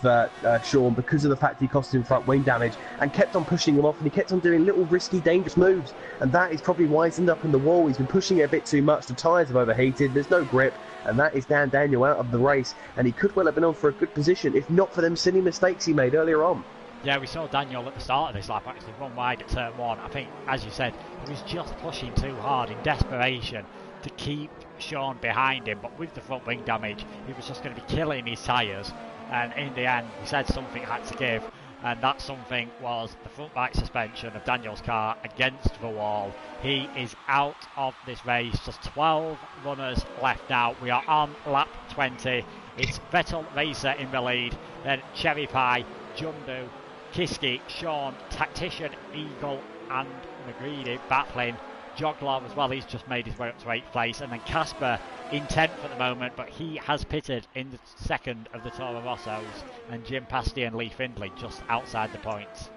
Sean because of the fact he cost him front wing damage and kept on pushing him off, and he kept on doing little risky, dangerous moves, and that is probably why he's ended up in the wall. He's been pushing it a bit too much. The tyres have overheated. There's no grip, and that is Dan Daniel out of the race, and he could well have been on for a good position if not for them silly mistakes he made earlier on. Yeah, we saw Daniel at the start of this lap actually run wide at turn 1. I think, as you said, he was just pushing too hard in desperation to keep Sean behind him, but with the front wing damage, he was just going to be killing his tyres, and in the end, he said something had to give, and that something was the front right suspension of Daniel's car against the wall. He is out of this race. Just 12 runners left now. We are on lap 20. It's Vettel Racer in the lead, then Cherry Pie, Jundu, Kiski, Sean, Tactician, Eagle and McGreedy battling. Joglov as well, he's just made his way up to 8th place, and then Casper in 10th at the moment, but he has pitted in the second of the Toro Rossos, and Jim Pasty and Lee Findlay just outside the points.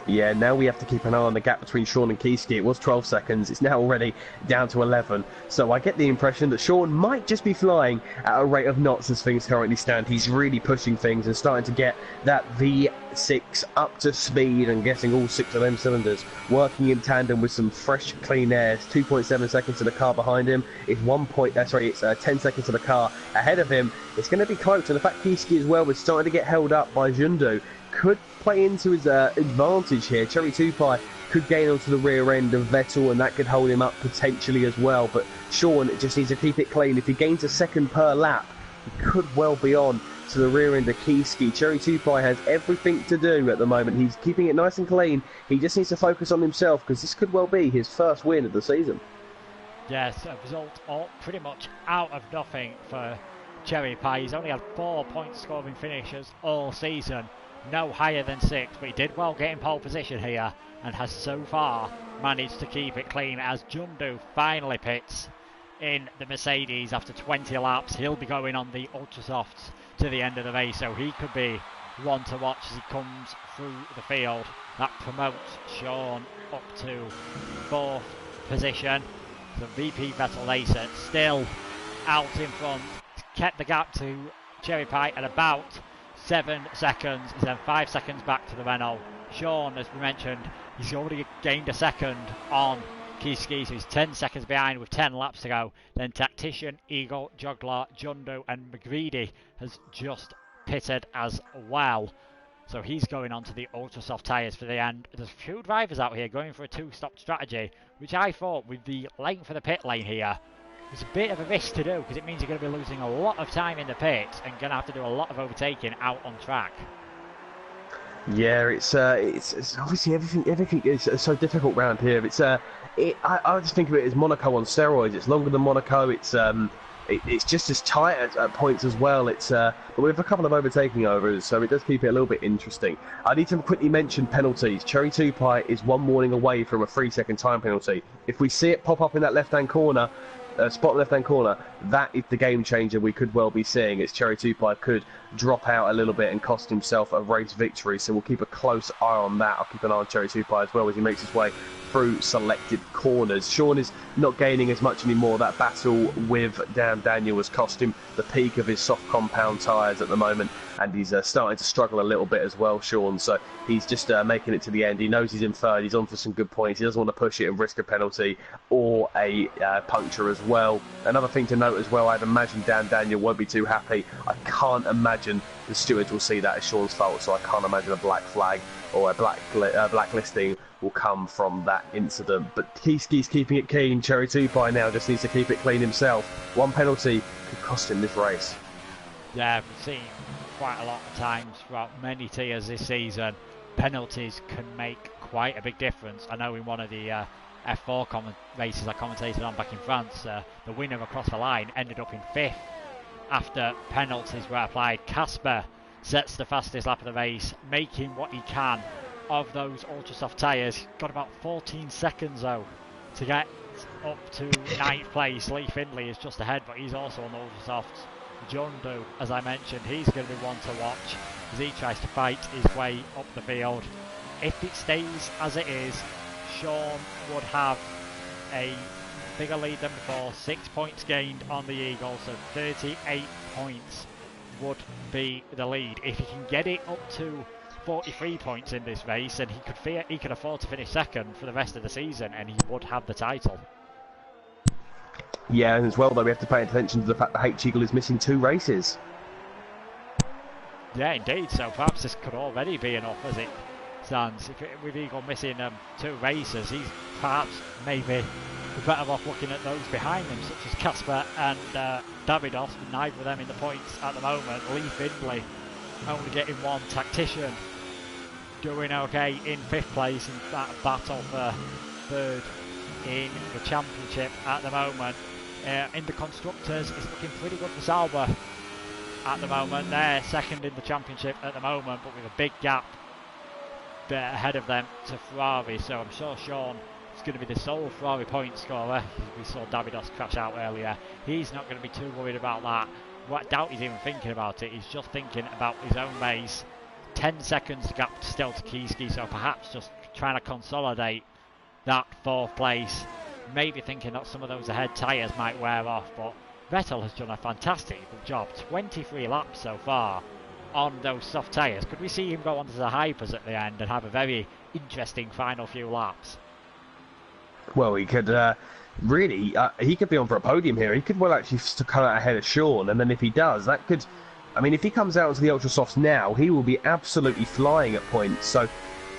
Yeah, now we have to keep an eye on the gap between Sean and Kiski. It was 12 seconds. It's now already down to 11. So I get the impression that Sean might just be flying at a rate of knots as things currently stand. He's really pushing things and starting to get that V6 up to speed and getting all 6 of them cylinders working in tandem with some fresh, clean air. It's 2.7 seconds to the car behind him. It's 10 seconds to the car ahead of him. It's going to be close. And the fact Kiski as well was starting to get held up by Jundu could play into his advantage here. Cherry Tupai could gain onto the rear end of Vettel, and that could hold him up potentially as well. But Sean just needs to keep it clean. If he gains a second per lap, he could well be on to the rear end of Kiski. Cherry Tupai has everything to do at the moment. He's keeping it nice and clean. He just needs to focus on himself, because this could well be his first win of the season. Yes, a result all pretty much out of nothing for Cherry Pie. He's only had 4 point scoring finishes all season. No higher than 6, but he did well getting pole position here and has so far managed to keep it clean as Jundu finally pits in the Mercedes after 20 laps. He'll be going on the Ultrasofts to the end of the race, so he could be one to watch as he comes through the field. That promotes Sean up to 4th position. The VP Vettel Racer still out in front, kept the gap to Cherry Pie at about 7 seconds, he's then 5 seconds back to the Renault. Sean, as we mentioned, he's already gained a second on Kiski, so he's 10 seconds behind with 10 laps to go. Then Tactician, Eagle, Juggler, Jundu and McGreedy has just pitted as well. So he's going on to the ultra soft tyres for the end. There's a few drivers out here going for a two-stop strategy, which I thought with the length of the pit lane here was a bit of a risk to do, because it means you're going to be losing a lot of time in the pits and going to have to do a lot of overtaking out on track. Yeah, it's obviously everything is so difficult round here. I just think of it as Monaco on steroids. It's longer than Monaco. It's just as tight at points as well. But with a couple of overtaking overs, so it does keep it a little bit interesting. I need to quickly mention penalties. Cherry 2 Pie is 1 warning away from a 3-second time penalty. If we see it pop up in that left-hand corner, spot left-hand corner, that is the game changer we could well be seeing, as Cherry 2 Pie could drop out a little bit and cost himself a race victory. So we'll keep a close eye on that. I'll keep an eye on Cherry 2 Pie as well as he makes his way through selected corners. Sean is not gaining as much anymore. That battle with Dan Daniel has cost him the peak of his soft compound tyres at the moment, and he's starting to struggle a little bit as well, Sean. So he's just making it to the end. He knows he's in third. He's on for some good points. He doesn't want to push it and risk a penalty or a puncture as well. Another thing to note as well, I'd imagine Dan Daniel won't be too happy. I can't imagine the stewards will see that as Sean's fault, so I can't imagine a black flag or a blacklisting will come from that incident. But Kiski's keeping it clean. Cherry 2 Pie now just needs to keep it clean himself. One penalty could cost him this race. Yeah, we've seen quite a lot of times throughout many tiers this season, penalties can make quite a big difference. I know in one of the F4 races I commentated on back in France, the winner across the line ended up in 5th after penalties were applied. Casper sets the fastest lap of the race, making what he can of those ultra soft tyres. Got about 14 seconds though to get up to 9th place. Lee Findlay is just ahead, but he's also on the ultra softs. Jundu, as I mentioned, he's going to be one to watch as he tries to fight his way up the field. If it stays as it is, Sean would have a bigger lead than before. 6 points gained on the Eagle, so 38 points would be the lead. If he can get it up to 43 points in this race, then he could afford to finish second for the rest of the season, and he would have the title. Yeah, and as well though, we have to pay attention to the fact that H Eagle is missing 2 races. Yeah, indeed. So perhaps this could already be enough as it stands. With Eagle missing 2 races, he's perhaps maybe better off looking at those behind him, such as Casper and Davidos. Neither of them in the points at the moment. Lee Findlay only getting 1. Tactician doing okay in 5th place in that battle for 3rd in the championship at the moment. In the constructors, it's looking pretty good for Sauber at the moment. They're 2nd in the championship at the moment, but with a big gap ahead of them to Ferrari. So I'm sure Sean is going to be the sole Ferrari point scorer. We saw Davidos crash out earlier. He's not going to be too worried about that. I doubt he's even thinking about it. He's just thinking about his own race. 10 seconds gap still to Kiski, so perhaps just trying to consolidate that 4th place. Maybe thinking that some of those ahead tyres might wear off, but Vettel has done a fantastic job. 23 laps so far on those soft tyres. Could we see him go onto the hypers at the end and have a very interesting final few laps? Well, he could really, he could be on for a podium here. He could well actually come out ahead of Sean, and then if he does, that could, I mean, if he comes out onto the ultra softs now, he will be absolutely flying at points. So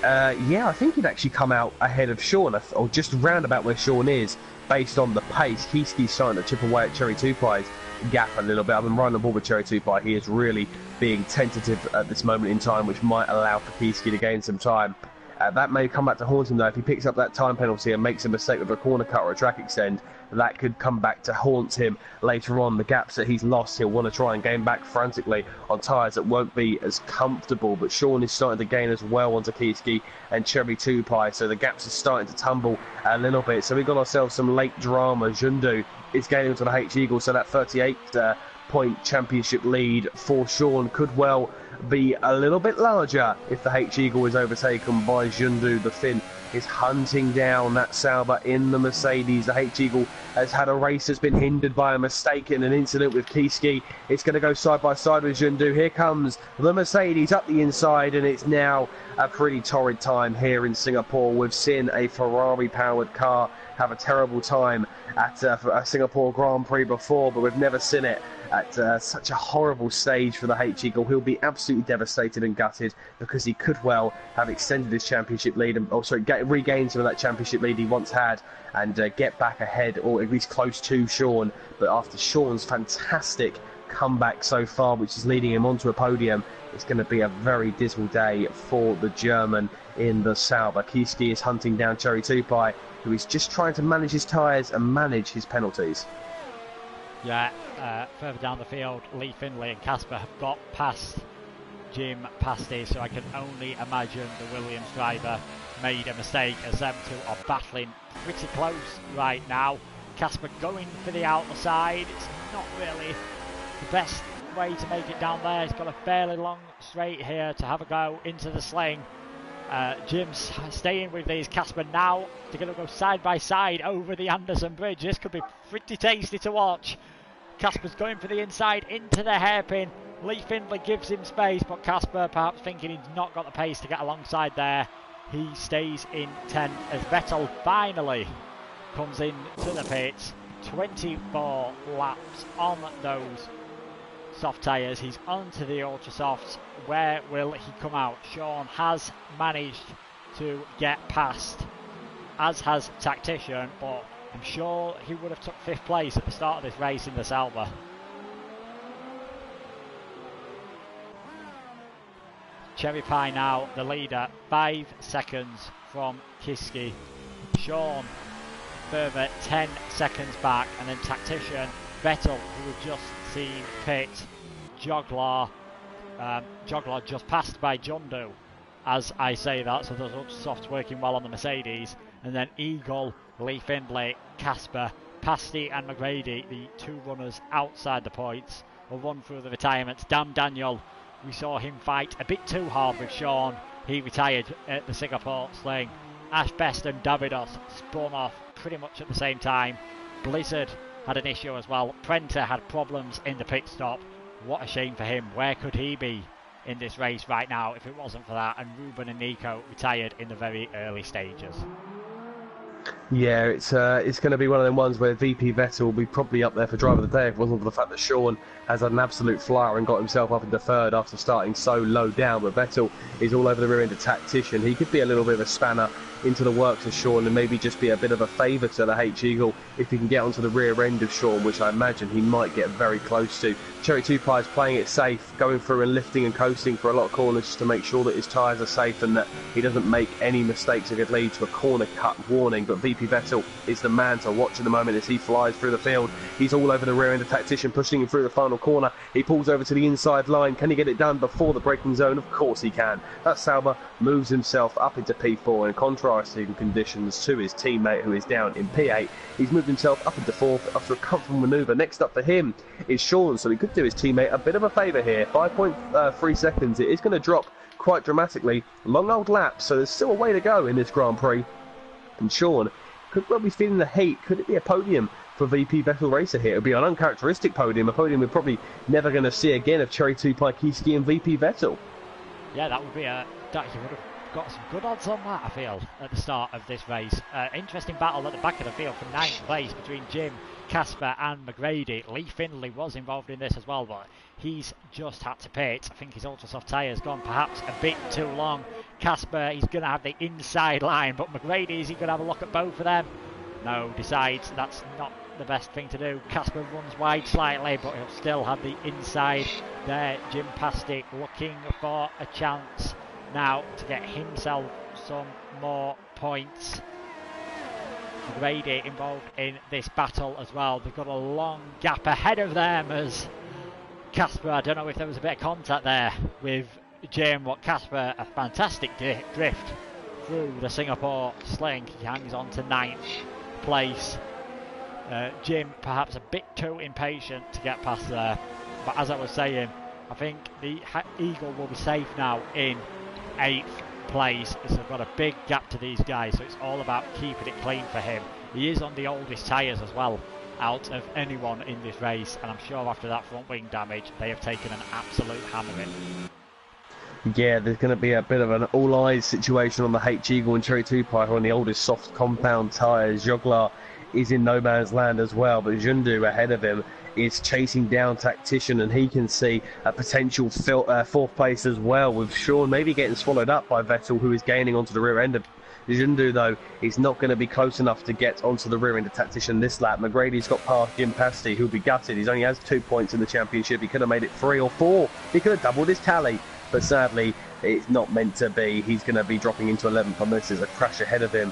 yeah, I think he'd actually come out ahead of Sean, or just round about where Sean is, based on the pace. Kiski's starting to chip away at Cherry 2 Pie's gap a little bit. I've been riding on board with Cherry 2 Pie. He is really being tentative at this moment in time, which might allow for Kiski to gain some time. That may come back to haunt him though. If he picks up that time penalty and makes a mistake with a corner cut or a track extend, that could come back to haunt him later on. The gaps that he's lost, he'll want to try and gain back frantically on tyres that won't be as comfortable. But Sean is starting to gain as well onto Kiski and Cherry 2 Pie, so the gaps are starting to tumble a little bit. So we've got ourselves some late drama. Jundu is gaining onto the H Eagle, so that 38 point championship lead for Sean could well be a little bit larger if the H Eagle is overtaken by Jundu, the Finn, is hunting down that Sauber in the Mercedes. The H-Eagle has had a race that's been hindered by a mistake in an incident with Kiski. It's going to go side by side with Jundu. Here comes the Mercedes up the inside, and it's now a pretty torrid time here in Singapore. We've seen a Ferrari-powered car have a terrible time at a Singapore Grand Prix before, but we've never seen it at such a horrible stage for the H-Eagle. He'll be absolutely devastated and gutted because he could well have extended his championship lead and regained some of that championship lead he once had and get back ahead, or at least close to Sean. But after Sean's fantastic comeback so far, which is leading him onto a podium, it's going to be a very dismal day for the German in the Sauber. Kiski is hunting down Cherry Tupai, who is just trying to manage his tyres and manage his penalties. Yeah, further down the field, Lee Findlay and Casper have got past Jim Pasty, so I can only imagine the Williams driver made a mistake, as them two are battling pretty close right now. Casper going for the outer side. It's not really the best way to make it down there. He's got a fairly long straight here to have a go into the sling. Jim's staying with these. Casper now, they're going to go side by side over the Anderson Bridge. This could be pretty tasty to watch. Casper's going for the inside into the hairpin. Lee Findlay gives him space, but Casper, perhaps thinking he's not got the pace to get alongside there, he stays in 10th as Vettel finally comes in to the pits. 24 laps on those soft tyres. He's onto the ultra softs. Where will he come out? Sean has managed to get past, as has Tactician, but I'm sure he would have took 5th place at the start of this race in the Sauber. Cherry Pie now the leader, 5 seconds from Kiski. Sean further 10 seconds back, and then Tactician, Vettel, who we've just seen pit, Joglar just passed by Jundu as I say that, so those softs working well on the Mercedes, and then Eagle, Lee Findlay, Casper, Pasty and McGrady, the 2 runners outside the points, will run through the retirements. Dan Daniel, we saw him fight a bit too hard with Sean. He retired at the Singapore Sling. Ash Best and Davidos spun off pretty much at the same time. Blizzard had an issue as well. Prenter had problems in the pit stop. What a shame for him. Where could he be in this race right now if it wasn't for that? And Ruben and Nico retired in the very early stages. Yeah, it's going to be one of them ones where VP Vettel will be probably up there for driver of the day if it wasn't for the fact that Sean has had an absolute flyer and got himself up into 3rd after starting so low down. But Vettel is all over the rear end of Tactician. He could be a little bit of a spanner into the works of Sean and maybe just be a bit of a favour to the H-Eagle if he can get onto the rear end of Sean, which I imagine he might get very close to. Cherry Tupai is playing it safe, going through and lifting and coasting for a lot of corners just to make sure that his tyres are safe and that he doesn't make any mistakes that could lead to a corner cut warning. But VP Vettel is the man to watch at the moment as he flies through the field. He's all over the rear end of Tactician, pushing him through the final corner. He pulls over to the inside line. Can he get it done before the braking zone? Of course he can. That Sauber moves himself up into P4 in contrasting conditions to his teammate who is down in P8. He's moved himself up into 4th after a comfortable manoeuvre. Next up for him is Sean, so he could do his teammate a bit of a favour here. 5.3 seconds. It is going to drop quite dramatically. Long old lap, so there's still a way to go in this Grand Prix. And Sean could well be feeling the heat. Could it be a podium for VP Vettel Racer here? It would be an uncharacteristic podium, a podium we're probably never going to see again of Cherry Tupai, Kiski and VP Vettel. Yeah, that would be a... That he would have got some good odds on that, I feel, at the start of this race. Interesting battle at the back of the field for 9th place between Jim, Casper and McGrady. Lee Findlay was involved in this as well, but he's just had to pit. I think his ultra soft tyres gone perhaps a bit too long. Casper, he's going to have the inside line, but McGrady, is he going to have a look at both of them? No, decides that's not the best thing to do. Casper runs wide slightly, but he'll still have the inside there. Jim Pasty looking for a chance now to get himself some more points. McGrady involved in this battle as well. They've got a long gap ahead of them as Casper, I don't know if there was a bit of contact there with Jim, but Casper, a fantastic drift through the Singapore Sling. He hangs on to 9th place. Jim perhaps a bit too impatient to get past there, but as I was saying, I think the Eagle will be safe now in 8th place. It's got a big gap to these guys, so it's all about keeping it clean for him. He is on the oldest tyres as well out of anyone in this race, and I'm sure after that front wing damage they have taken an absolute hammering. Yeah, there's going to be a bit of an all-eyes situation on the H-Eagle and Cherry 2 Pie on the oldest soft compound tyres. Joglar is in no man's land as well, but Jundu ahead of him is chasing down Tactician, and he can see a potential fourth place as well, with Sean maybe getting swallowed up by Vettel, who is gaining onto the rear end of Jundu, though. He's not going to be close enough to get onto the rear end of Tactician this lap. McGrady's got past Jim Pasty, who'll be gutted. He only has 2 points in the championship. He could have made it 3 or 4. He could have doubled his tally, but sadly it's not meant to be. He's going to be dropping into 11th on this. There's a crash ahead of him.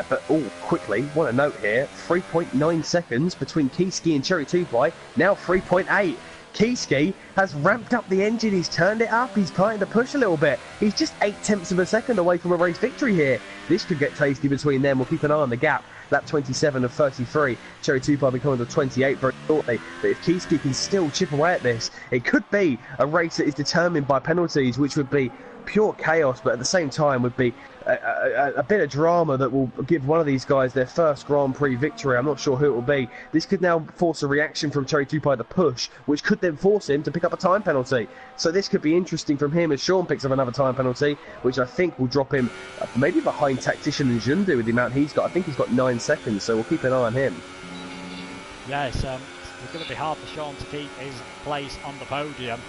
But quickly, want to note here, 3.9 seconds between Keyski and Cherry 2 Pie, now 3.8. Keyski has ramped up the engine, he's turned it up, he's starting to push a little bit. He's just 8/10 of a second away from a race victory here. This could get tasty between them. We'll keep an eye on the gap. Lap 27 of 33. Cherry 2 Pie becoming the 28 very shortly. But if Keyski can still chip away at this, it could be a race that is determined by penalties, which would be pure chaos, but at the same time would be a bit of drama that will give one of these guys their first Grand Prix victory. I'm not sure who it will be. This could now force a reaction from Cherry 2 Pie to push, which could then force him to pick up a time penalty. So this could be interesting from him as Sean picks up another time penalty, which I think will drop him maybe behind Tactician and Jundu with the amount he's got. I think he's got 9 seconds, so we'll keep an eye on him. Yeah, it's going to be hard for Sean to keep his place on the podium,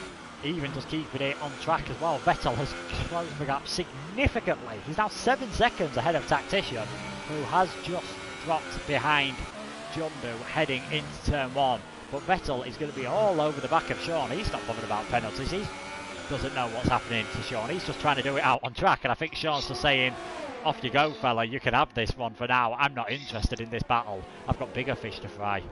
even just keeping it on track as well. Vettel has closed the gap significantly. He's now 7 seconds ahead of Tactician, who has just dropped behind Jundu heading into turn 1. But Vettel is going to be all over the back of Sean. He's not bothered about penalties. He doesn't know what's happening to Sean. He's just trying to do it out on track, and I think Sean's just saying, off you go, fella, you can have this one for now. I'm not interested in this battle. I've got bigger fish to fry.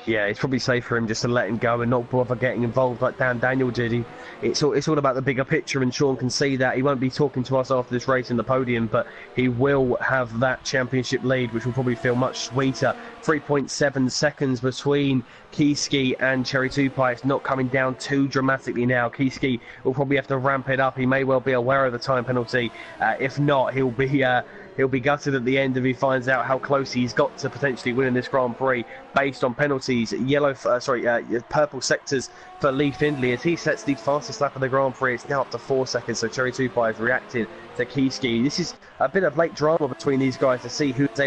Yeah, it's probably safe for him just to let him go and not bother getting involved like Dan Daniel did. It's all about the bigger picture, and Sean can see that. He won't be talking to us after this race in the podium, but he will have that championship lead, which will probably feel much sweeter. 3.7 seconds between Keyski and Cherry 2 Pie. It's not coming down too dramatically now. Keyski will probably have to ramp it up. He may well be aware of the time penalty. If not, he'll be gutted at the end if he finds out how close he's got to potentially winning this Grand Prix based on penalties. Purple sectors for Lee Findlay as he sets the fastest lap of the Grand Prix. It's now up to 4 seconds, so Cherry 2 Pie is reacting to Keyski. This is a bit of late drama between these guys to see who is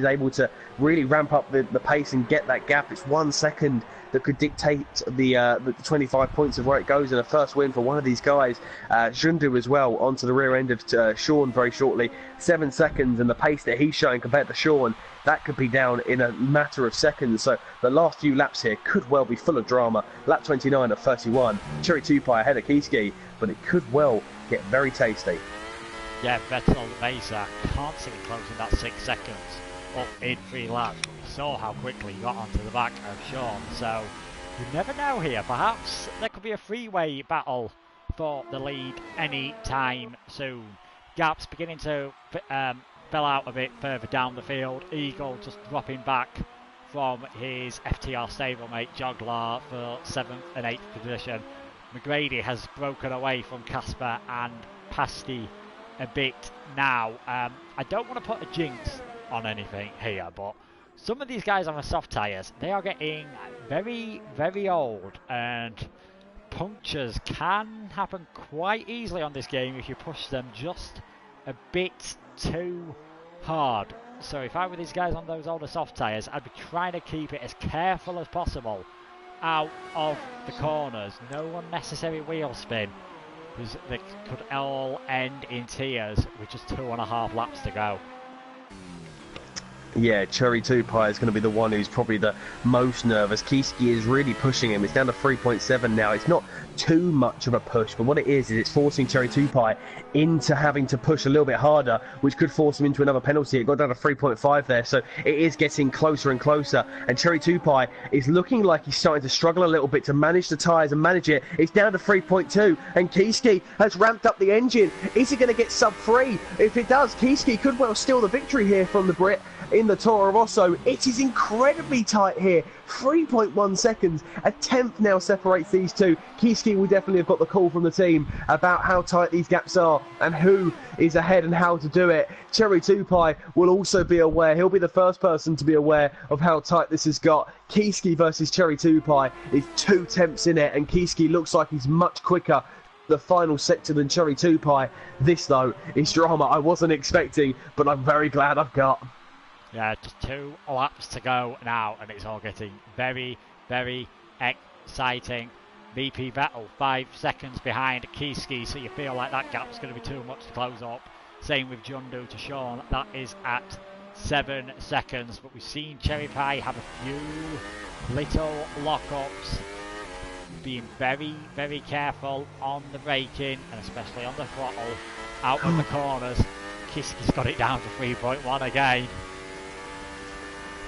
able to really ramp up the pace and get that gap. It's 1 second that could dictate the 25 points of where it goes, and a first win for one of these guys. Jundu as well onto the rear end of Sean very shortly. 7 seconds, and the pace that he's showing compared to Sean, that could be down in a matter of seconds. So the last few laps here could well be full of drama. Lap 29 of 31. Cherry 2 Pie ahead of Keyski, but it could well get very tasty. Yeah, Vettel Mesa can't see him closing that 6 seconds up in 3 laps. We saw how quickly he got onto the back of Sean, so you never know here. Perhaps there could be a freeway battle for the lead any time soon. Gaps beginning to fill out a bit further down the field. Eagle just dropping back from his FTR stablemate Joglar for 7th and 8th position. McGrady has broken away from Casper and Pasty a bit now. I don't want to put a jinx on anything here, but some of these guys on the soft tyres, they are getting very, very old, and punctures can happen quite easily on this game if you push them just a bit too hard. So if I were these guys on those older soft tyres, I'd be trying to keep it as careful as possible out of the corners. No unnecessary wheel spin, because they could all end in tears with just 2.5 laps to go. Yeah, Cherry 2 Pie is going to be the one who's probably the most nervous. Keyski is really pushing him. It's down to 3.7 now. It's not too much of a push, but what it is it's forcing Cherry 2 Pie into having to push a little bit harder, which could force him into another penalty. It got down to 3.5 there, so it is getting closer and closer. And Cherry 2 Pie is looking like he's starting to struggle a little bit to manage the tyres and manage it. It's down to 3.2, and Keyski has ramped up the engine. Is he going to get sub 3? If it does, Keyski could well steal the victory here from the Brit in in the Toro Rosso. It is incredibly tight here. 3.1 seconds. A tenth now separates these two. Kiski will definitely have got the call from the team about how tight these gaps are and who is ahead and how to do it. Cherry Tupai will also be aware. He'll be the first person to be aware of how tight this has got. Kiski versus Cherry Tupai is 2 tenths in it, and Kiski looks like he's much quicker the final sector than Cherry Tupai. This, though, is drama I wasn't expecting, but I'm very glad I've got. Yeah, just 2 laps to go now, and it's all getting very, very exciting. VP Vettel 5 seconds behind Kiski, so you feel like that gap's going to be too much to close up. Same with Jundu to Sean, that is at 7 seconds, but we've seen Cherry Pie have a few little lockups, being very, very careful on the braking and especially on the throttle out of the corners. Kiski's got it down to 3.1 again.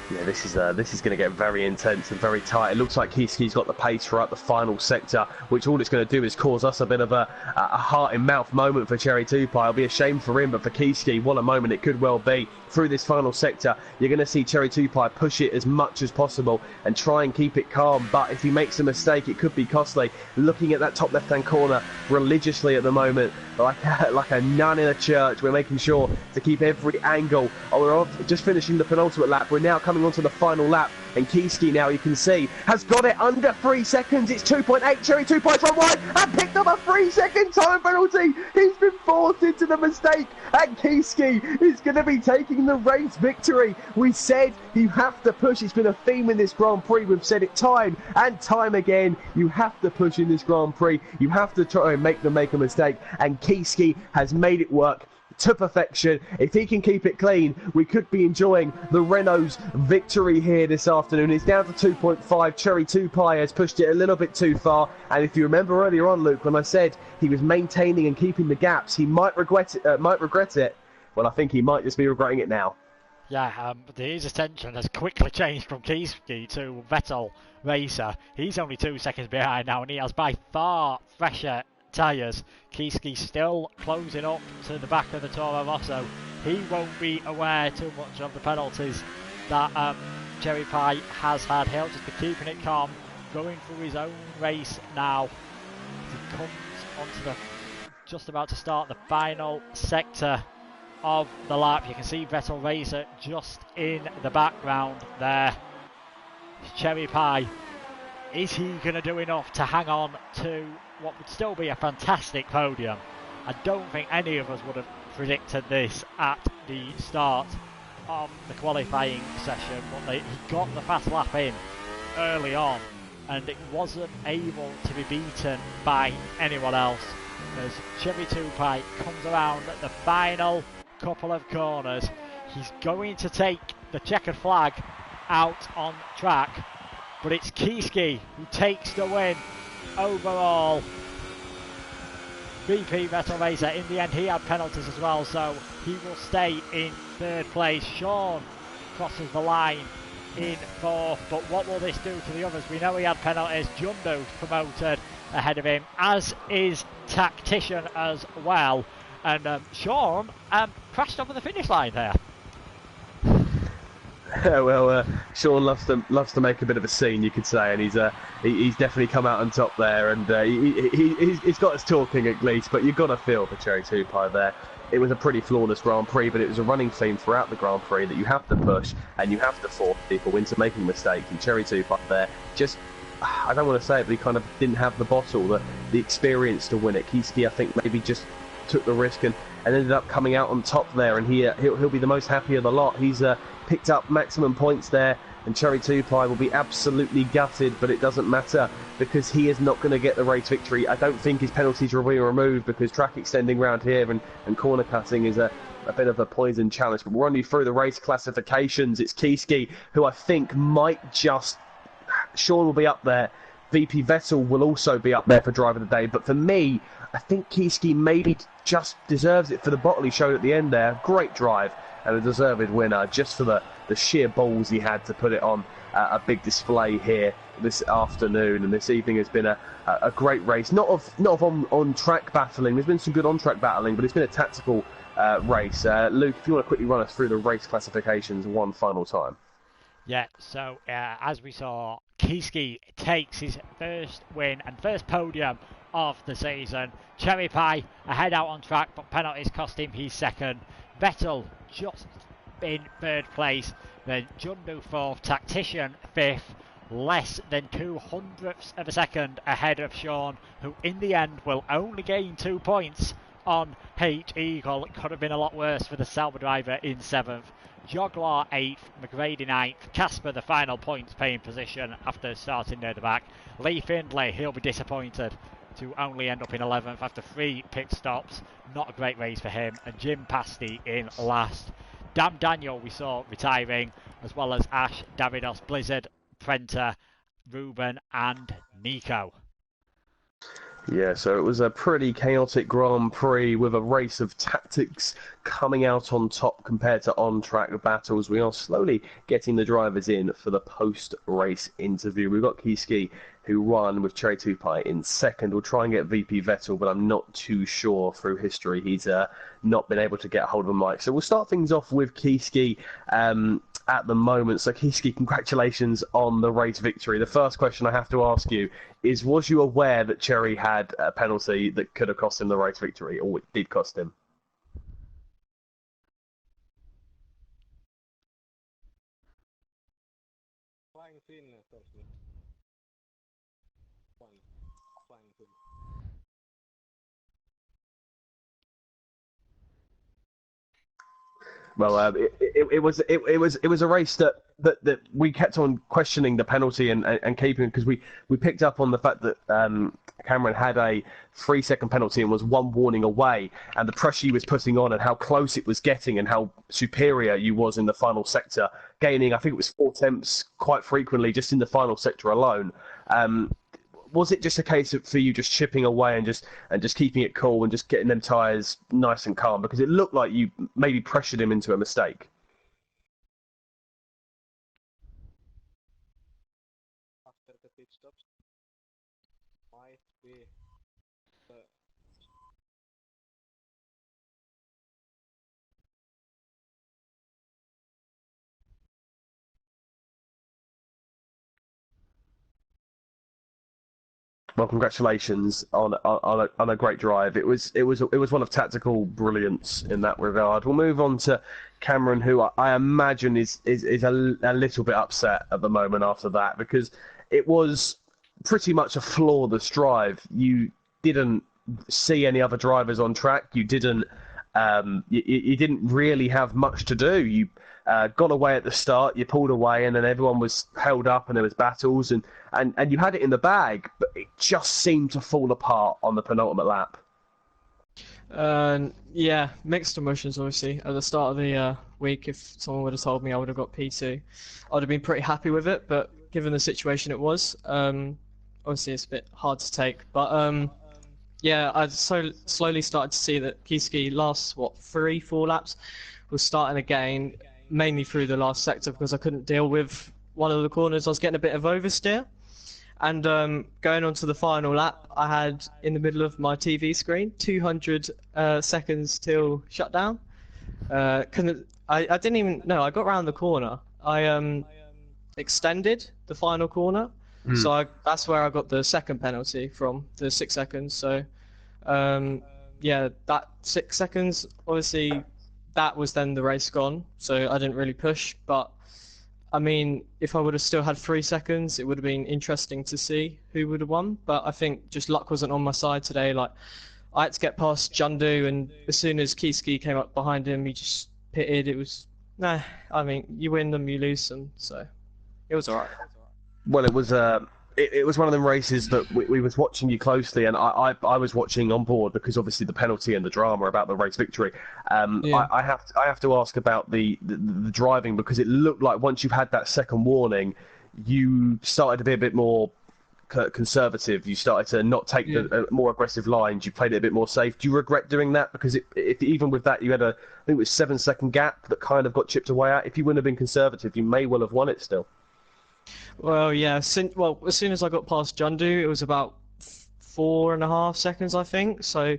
Yeah, this is going to get very intense and very tight. It looks like Kiski's got the pace throughout the final sector, which all it's going to do is cause us a bit of a heart-in-mouth moment for Cherry Tupai. It'll be a shame for him, but for Kiski, what a moment it could well be. Through this final sector, you're going to see Cherry Tupai push it as much as possible and try and keep it calm, but if he makes a mistake, it could be costly. Looking at that top left-hand corner religiously at the moment, like a nun in a church, we're making sure to keep every angle. Oh, we're just finishing the penultimate lap. We're now coming onto the final lap, and Kiski now, you can see, has got it under 3 seconds. It's 2.8. Cherry Tupai from wide and picked up a 3-second time penalty. He's been forced into the mistake, and Kiski is going to be taking the race victory. We said you have to push. It's been a theme in this Grand Prix. We've said it time and time again. You have to push in this Grand Prix. You have to try and make them make a mistake, and Kiski has made it work to perfection. If he can keep it clean, we could be enjoying the Renault's victory here this afternoon. It's down to 2.5. Cherry Tupai has pushed it a little bit too far, and if you remember earlier on, Luke, when I said he was maintaining and keeping the gaps, he might regret it. Well, I think he might just be regretting it now. Yeah, his attention has quickly changed from Kiski to Vettel Racer. He's only 2 seconds behind now, and he has by far fresher tyres. Kiski still closing up to the back of the Toro Rosso. He won't be aware too much of the penalties that Cherry Pie has had. He'll just be keeping it calm, going through his own race now. He comes onto the, just about to start the final sector of the lap. You can see Vettel Racer just in the background there. Cherry Pie, is he going to do enough to hang on to what would still be a fantastic podium? I don't think any of us would have predicted this at the start of the qualifying session, but he got the fast lap in early on and it wasn't able to be beaten by anyone else as Cherry Tupai comes around at the final couple of corners. He's going to take the checkered flag out on track, but it's Kiski who takes the win overall. VP Vettel Racer, in the end he had penalties as well, so he will stay in 3rd place. Sean crosses the line in 4th, but what will this do to the others? We know he had penalties. Jundo's promoted ahead of him, as is Tactician as well, and Sean crashed over the finish line there. Well, Sean loves to make a bit of a scene, you could say, and he's definitely come out on top there, and he's got us talking at least. But you've got to feel for Cherry Tupai there. It was a pretty flawless Grand Prix, but it was a running theme throughout the Grand Prix that you have to push and you have to force people into making mistakes. And Cherry Tupai there, just, I don't want to say it, but he kind of didn't have the bottle, the experience to win it. Kiski, I think, maybe just took the risk and ended up coming out on top there, and he'll be the most happy of the lot. He's picked up maximum points there, and Cherry Tupai will be absolutely gutted, but it doesn't matter because he is not going to get the race victory. I don't think his penalties will be removed because track extending round here and corner cutting is a bit of a poison challenge. But we're only through the race classifications. It's Kiski who I think might just... Sean will be up there. VP Vettel will also be up there for driver of the day, but for me, I think Kiski maybe just deserves it for the bottle he showed at the end there. Great drive, and a deserved winner just for the sheer balls he had to put it on a big display here this afternoon. And this evening has been a great race, not of on track battling. There's been some good on track battling, but it's been a tactical race. Luke, if you want to quickly run us through the race classifications one final time. Yeah, so as we saw, Kiski takes his first win and first podium of the season. Cherry Pie ahead out on track, but penalties cost him his second. Vettel just in third place, then Jundu fourth, Tactician fifth, less than 200ths of a second ahead of Sean, who in the end will only gain 2 points on H Eagle. It could have been a lot worse for the Sauber driver in seventh. Joglar 8th, McGrady 9th, Casper the final points paying position after starting near the back. Lee Findlay, he'll be disappointed to only end up in 11th after 3 pit stops. Not a great race for him. And Jim Pasty in last. Dan Daniel we saw retiring, as well as Ash, Davidos, Blizzard, Prenter, Ruben and Nico. Yeah, so it was a pretty chaotic Grand Prix with a race of tactics coming out on top compared to on-track battles. We are slowly getting the drivers in for the post-race interview. We've got Kiski, who won with Cherry Tupai in second. We'll try and get VP Vettel, but I'm not too sure through history. He's not been able to get hold of a mic. So we'll start things off with Kiski at the moment. So Kiski, congratulations on the race victory. The first question I have to ask you is, was you aware that Cherry had a penalty that could have cost him the race victory, or it did cost him? Well, it was a race that we kept on questioning the penalty and keeping, because we picked up on the fact that Cameron had a 3-second penalty and was one warning away, and the pressure he was putting on and how close it was getting and how superior you was in the final sector, gaining I think it was 4 tenths quite frequently just in the final sector alone. Was it just a case of for you just chipping away and just keeping it cool and just getting them tyres nice and calm? Because it looked like you maybe pressured him into a mistake. After the pit stops, might be Well, congratulations on a great drive. It was one of tactical brilliance in that regard. We'll move on to Cameron, who I imagine is a little bit upset at the moment after that, because it was pretty much a flawless drive. You didn't see any other drivers on track. You didn't really have much to do. You got away at the start, you pulled away, and then everyone was held up, and there was battles, and you had it in the bag, but it just seemed to fall apart on the penultimate lap. Yeah, mixed emotions, obviously. At the start of the week, if someone would have told me I would have got P2, I would have been pretty happy with it, but given the situation it was, obviously it's a bit hard to take. But yeah, I so slowly started to see that Kiski last, 3-4 laps, was starting again, mainly through the last sector, because I couldn't deal with one of the corners. I was getting a bit of oversteer. And going on to the final lap, I had in the middle of my TV screen 200 seconds till shutdown. I didn't even know. I got around the corner. I extended the final corner, so that's where I got the second penalty from, the 6 seconds. So yeah, that 6 seconds, obviously, that was then the race gone. So I didn't really push, but I mean, if I would have still had 3 seconds, it would have been interesting to see who would have won. But I think just luck wasn't on my side today. Like, I had to get past Jundu, and as soon as Kiski came up behind him, he just pitted. It was, nah, I mean, you win them, you lose them. So it was all right. Well, it was one of them races that we was watching you closely, and I was watching on board because obviously the penalty and the drama about the race victory. Yeah. I have to ask about the driving, because it looked like once you've had that second warning, you started to be a bit more conservative. You started to not take the more aggressive lines. You played it a bit more safe. Do you regret doing that? Because if even with that, you had I think it was 7-second gap that kind of got chipped away at. If you wouldn't have been conservative, you may well have won it still. Well, yeah. As soon as I got past Jundu, it was about 4.5 seconds, I think. So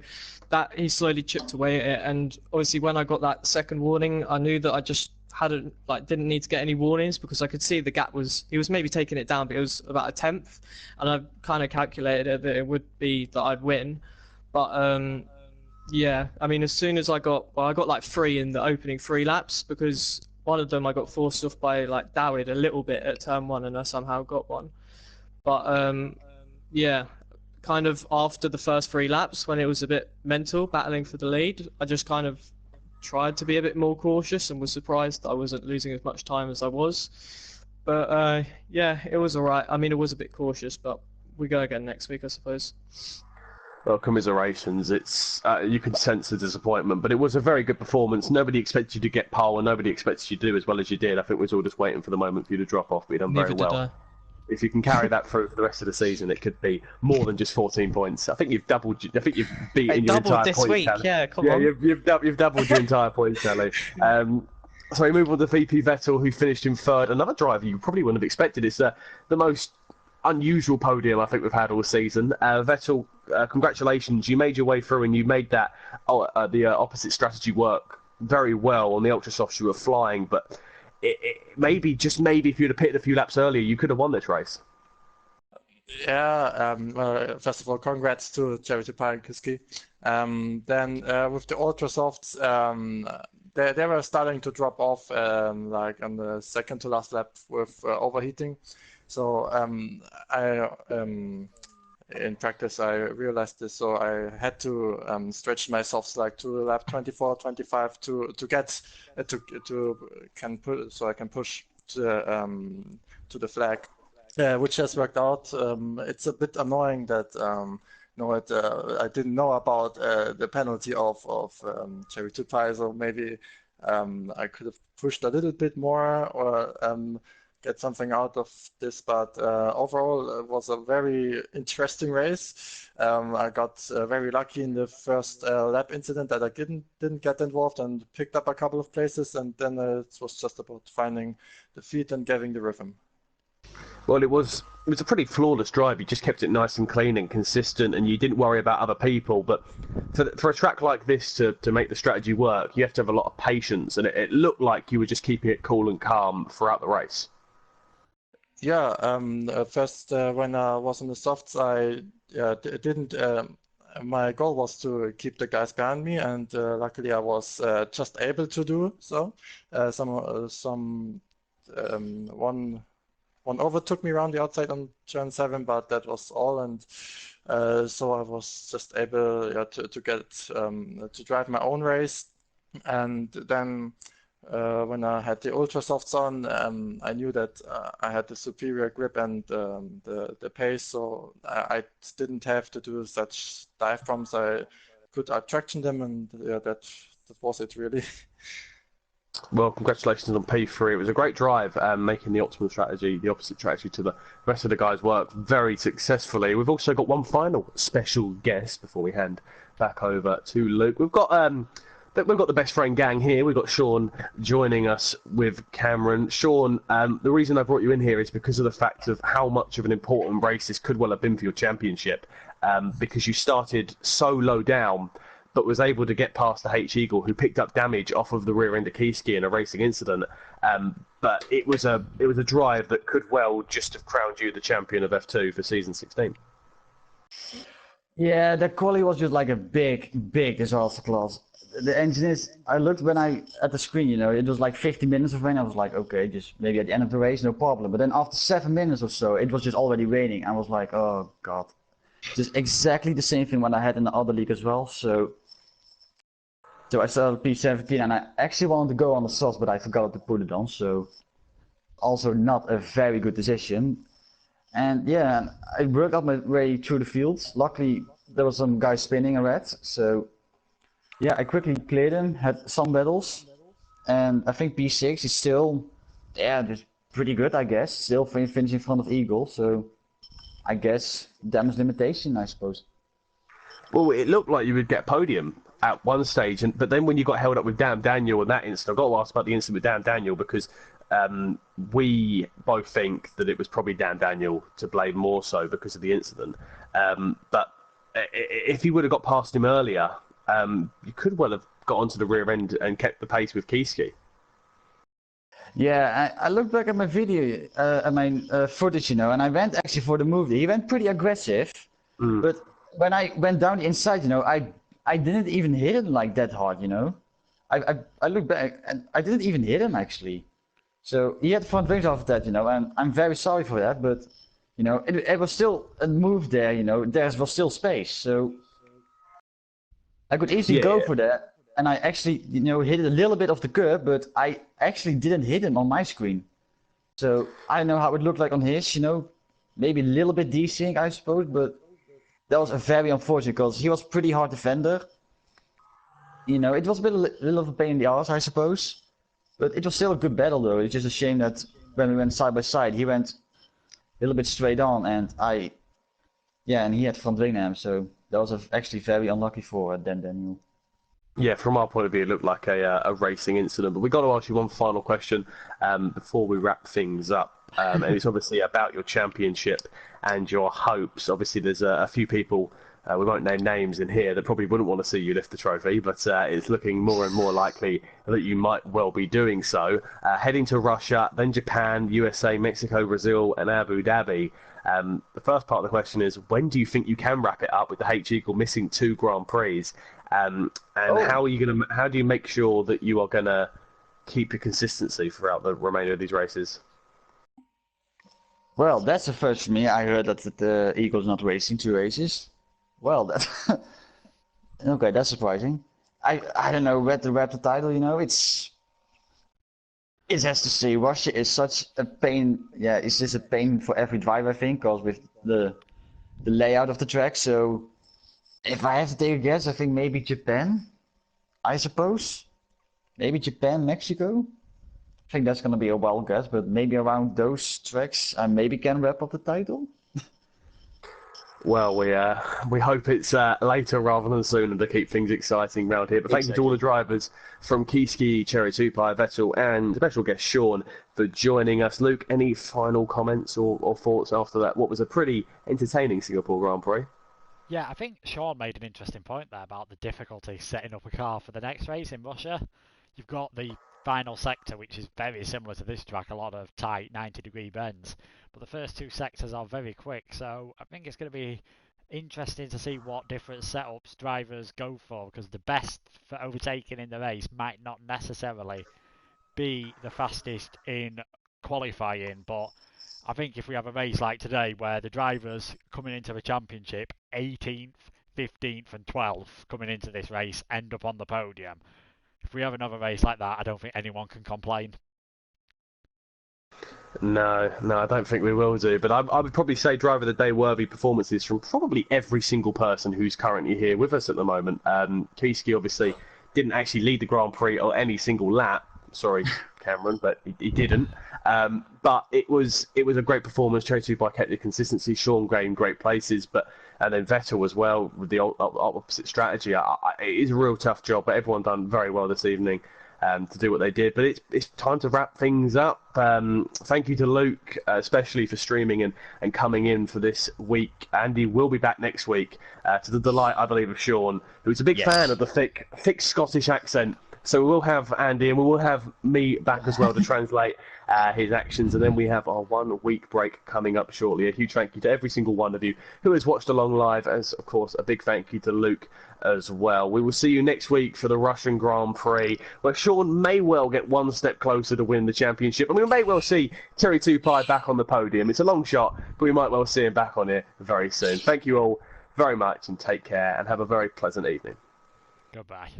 that he slowly chipped away at it, and obviously when I got that second warning, I knew that I just didn't need to get any warnings, because I could see the gap he was maybe taking it down, but it was about 1/10, and I kind of calculated that it would be that I'd win. But yeah, I mean, as soon as I got like 3 in the opening 3 laps, because one of them I got forced off by like Dawid a little bit at turn 1, and I somehow got one. But yeah, kind of after the first 3 laps, when it was a bit mental battling for the lead, I just kind of tried to be a bit more cautious and was surprised that I wasn't losing as much time as I was. But yeah, it was alright. I mean, it was a bit cautious, but we go again next week, I suppose. Well, commiserations. It's you can sense the disappointment, but it was a very good performance. Nobody expected you to get pole, and nobody expected you to do as well as you did. I think we was all just waiting for the moment for you to drop off, but you done very well. If you can carry that through for the rest of the season, it could be more than just 14 points. I think you've doubled. I think you've beaten your entire this point week. tally. Yeah, come on. You've doubled your entire point tally. So we move on to VP Vettel, who finished in 3rd. Another driver you probably wouldn't have expected. It's the most unusual podium I think we've had all season. Vettel, congratulations. You made your way through, and you made that the opposite strategy work very well. On the ultra softs, you were flying, but maybe, just maybe, if you'd have pitted a few laps earlier, you could have won this race. Yeah, well, first of all, congrats to Charity Pie and Kiski. Then with the ultra softs, they were starting to drop off like on the second to last lap with overheating. So in practice I realized this, so I had to stretch my softs like to lap 24, 25 to get so I can push to the flag, which has worked out. It's a bit annoying that I didn't know about the penalty of Cherry Tupai, so maybe I could have pushed a little bit more or get something out of this, but overall it was a very interesting race. I got very lucky in the first lap incident that I didn't get involved, and picked up a couple of places, and then it was just about finding the feet and getting the rhythm. Well, it was a pretty flawless drive. You just kept it nice and clean and consistent, and you didn't worry about other people. But for a track like this to make the strategy work, you have to have a lot of patience, and it looked like you were just keeping it cool and calm throughout the race. Yeah, first when I was on the softs, I didn't. My goal was to keep the guys behind me, and luckily I was just able to do so. One overtook me around the outside on turn 7, but that was all, and so I was just able to get to drive my own race, and then. When I had the ultra softs on, I knew that I had the superior grip and the pace, so I didn't have to do such dive bombs. I could traction them, and that was it really. Well, congratulations on P3. It was a great drive, making the opposite strategy to the rest of the guys work very successfully. We've also got one final special guest before we hand back over to Luke. We've got the best friend gang here. We've got Sean joining us with Cameron. Sean, the reason I brought you in here is because of the fact of how much of an important race this could well have been for your championship, because you started so low down, but was able to get past the H-Eagle, who picked up damage off of the rear end of Keyski in a racing incident. But it was a drive that could well just have crowned you the champion of F2 for season 16. Yeah, the quali was just like a big disaster class. The engine is, I looked at the screen, it was like 50 minutes of rain. I was like, okay, just maybe at the end of the race, no problem. But then after 7 minutes or so, it was just already raining. I was like, oh god. Just exactly the same thing what I had in the other league as well. So I started P17, and I actually wanted to go on the softs, but I forgot to put it on. So also not a very good decision. And yeah, I worked out my way through the fields. Luckily, there was some guy spinning a red, so yeah, I quickly cleared him, had some battles, and I think P6 is still, just pretty good, I guess. Still finishing in front of Eagle, so I guess, damage limitation, I suppose. Well, it looked like you would get podium at one stage, but then when you got held up with Dan Daniel and that incident, I got to ask about the incident with Dan Daniel because we both think that it was probably Dan Daniel to blame more so because of the incident. But if he would have got past him earlier, you could well have got onto the rear end and kept the pace with Kiski. Yeah, I looked back at my video, at my footage, and I went actually for the move. He went pretty aggressive, but when I went down the inside, I didn't even hit him like that hard, I looked back and I didn't even hit him actually. So he had front wings after that, and I'm very sorry for that, but it was still a move there, there was still space, so I could easily go for that. And I actually, hit a little bit of the curb, but I actually didn't hit him on my screen. So I don't know how it looked like on his, maybe a little bit desync, I suppose, but that was a very unfortunate because he was pretty hard defender. It was a little of a pain in the ass, I suppose, but it was still a good battle though. It's just a shame that when we went side by side, he went a little bit straight on, and and he had front wing ham, so that was actually very unlucky for Dan Daniel. Yeah, from our point of view, it looked like a racing incident. But we've got to ask you one final question before we wrap things up. And it's obviously about your championship and your hopes. Obviously, there's a few people, we won't name names in here, that probably wouldn't want to see you lift the trophy. But it's looking more and more likely that you might well be doing so. Heading to Russia, then Japan, USA, Mexico, Brazil, and Abu Dhabi. The first part of the question is, when do you think you can wrap it up with the H Eagle missing 2 Grand Prix? How do you make sure that you are gonna keep your consistency throughout the remainder of these races? Well, that's the first for me. I heard that the Eagle's not racing 2 races. Well, that okay, that's surprising. I don't know where to wrap the title. It has to say Russia is such a pain. Yeah, it's just a pain for every driver, I think, because with the layout of the track. So if I have to take a guess, I think maybe Japan, I suppose. Maybe Japan, Mexico. I think that's going to be a wild guess, but maybe around those tracks I maybe can wrap up the title. Well, we hope it's later rather than sooner to keep things exciting around here. But thank you to all the drivers from Kiski, Cherry 2 Pie, Vettel, and special guest Sean for joining us. Luke, any final comments or thoughts after that? What was a pretty entertaining Singapore Grand Prix? Yeah, I think Sean made an interesting point there about the difficulty setting up a car for the next race in Russia. You've got the final sector, which is very similar to this track, a lot of tight 90-degree bends. But the first 2 sectors are very quick, so I think it's going to be interesting to see what different setups drivers go for, because the best for overtaking in the race might not necessarily be the fastest in qualifying, but I think if we have a race like today where the drivers coming into the championship 18th, 15th and 12th coming into this race end up on the podium, if we have another race like that, I don't think anyone can complain. No, I don't think we will do. But I would probably say driver of the day worthy performances from probably every single person who's currently here with us at the moment. Kiski obviously didn't actually lead the Grand Prix or any single lap. Sorry, Cameron, but he didn't. But it was a great performance. Cherry 2 Pie kept the consistency. Sean gained great places, and then Vettel as well with the opposite strategy. It is a real tough job, but everyone done very well this evening to do what they did. But it's time to wrap things up. Thank you to Luke, especially for streaming and coming in for this week. Andy will be back next week to the delight, I believe, of Sean, who's a big fan of the thick Scottish accent. So we will have Andy and we will have me back as well to translate his actions. And then we have our 1 week break coming up shortly. A huge thank you to every single one of you who has watched along live. As, of course, a big thank you to Luke as well. We will see you next week for the Russian Grand Prix, where Sean may well get 1 step closer to win the championship. And we may well see Cherry 2 Pie back on the podium. It's a long shot, but we might well see him back on it very soon. Thank you all very much and take care and have a very pleasant evening. Goodbye.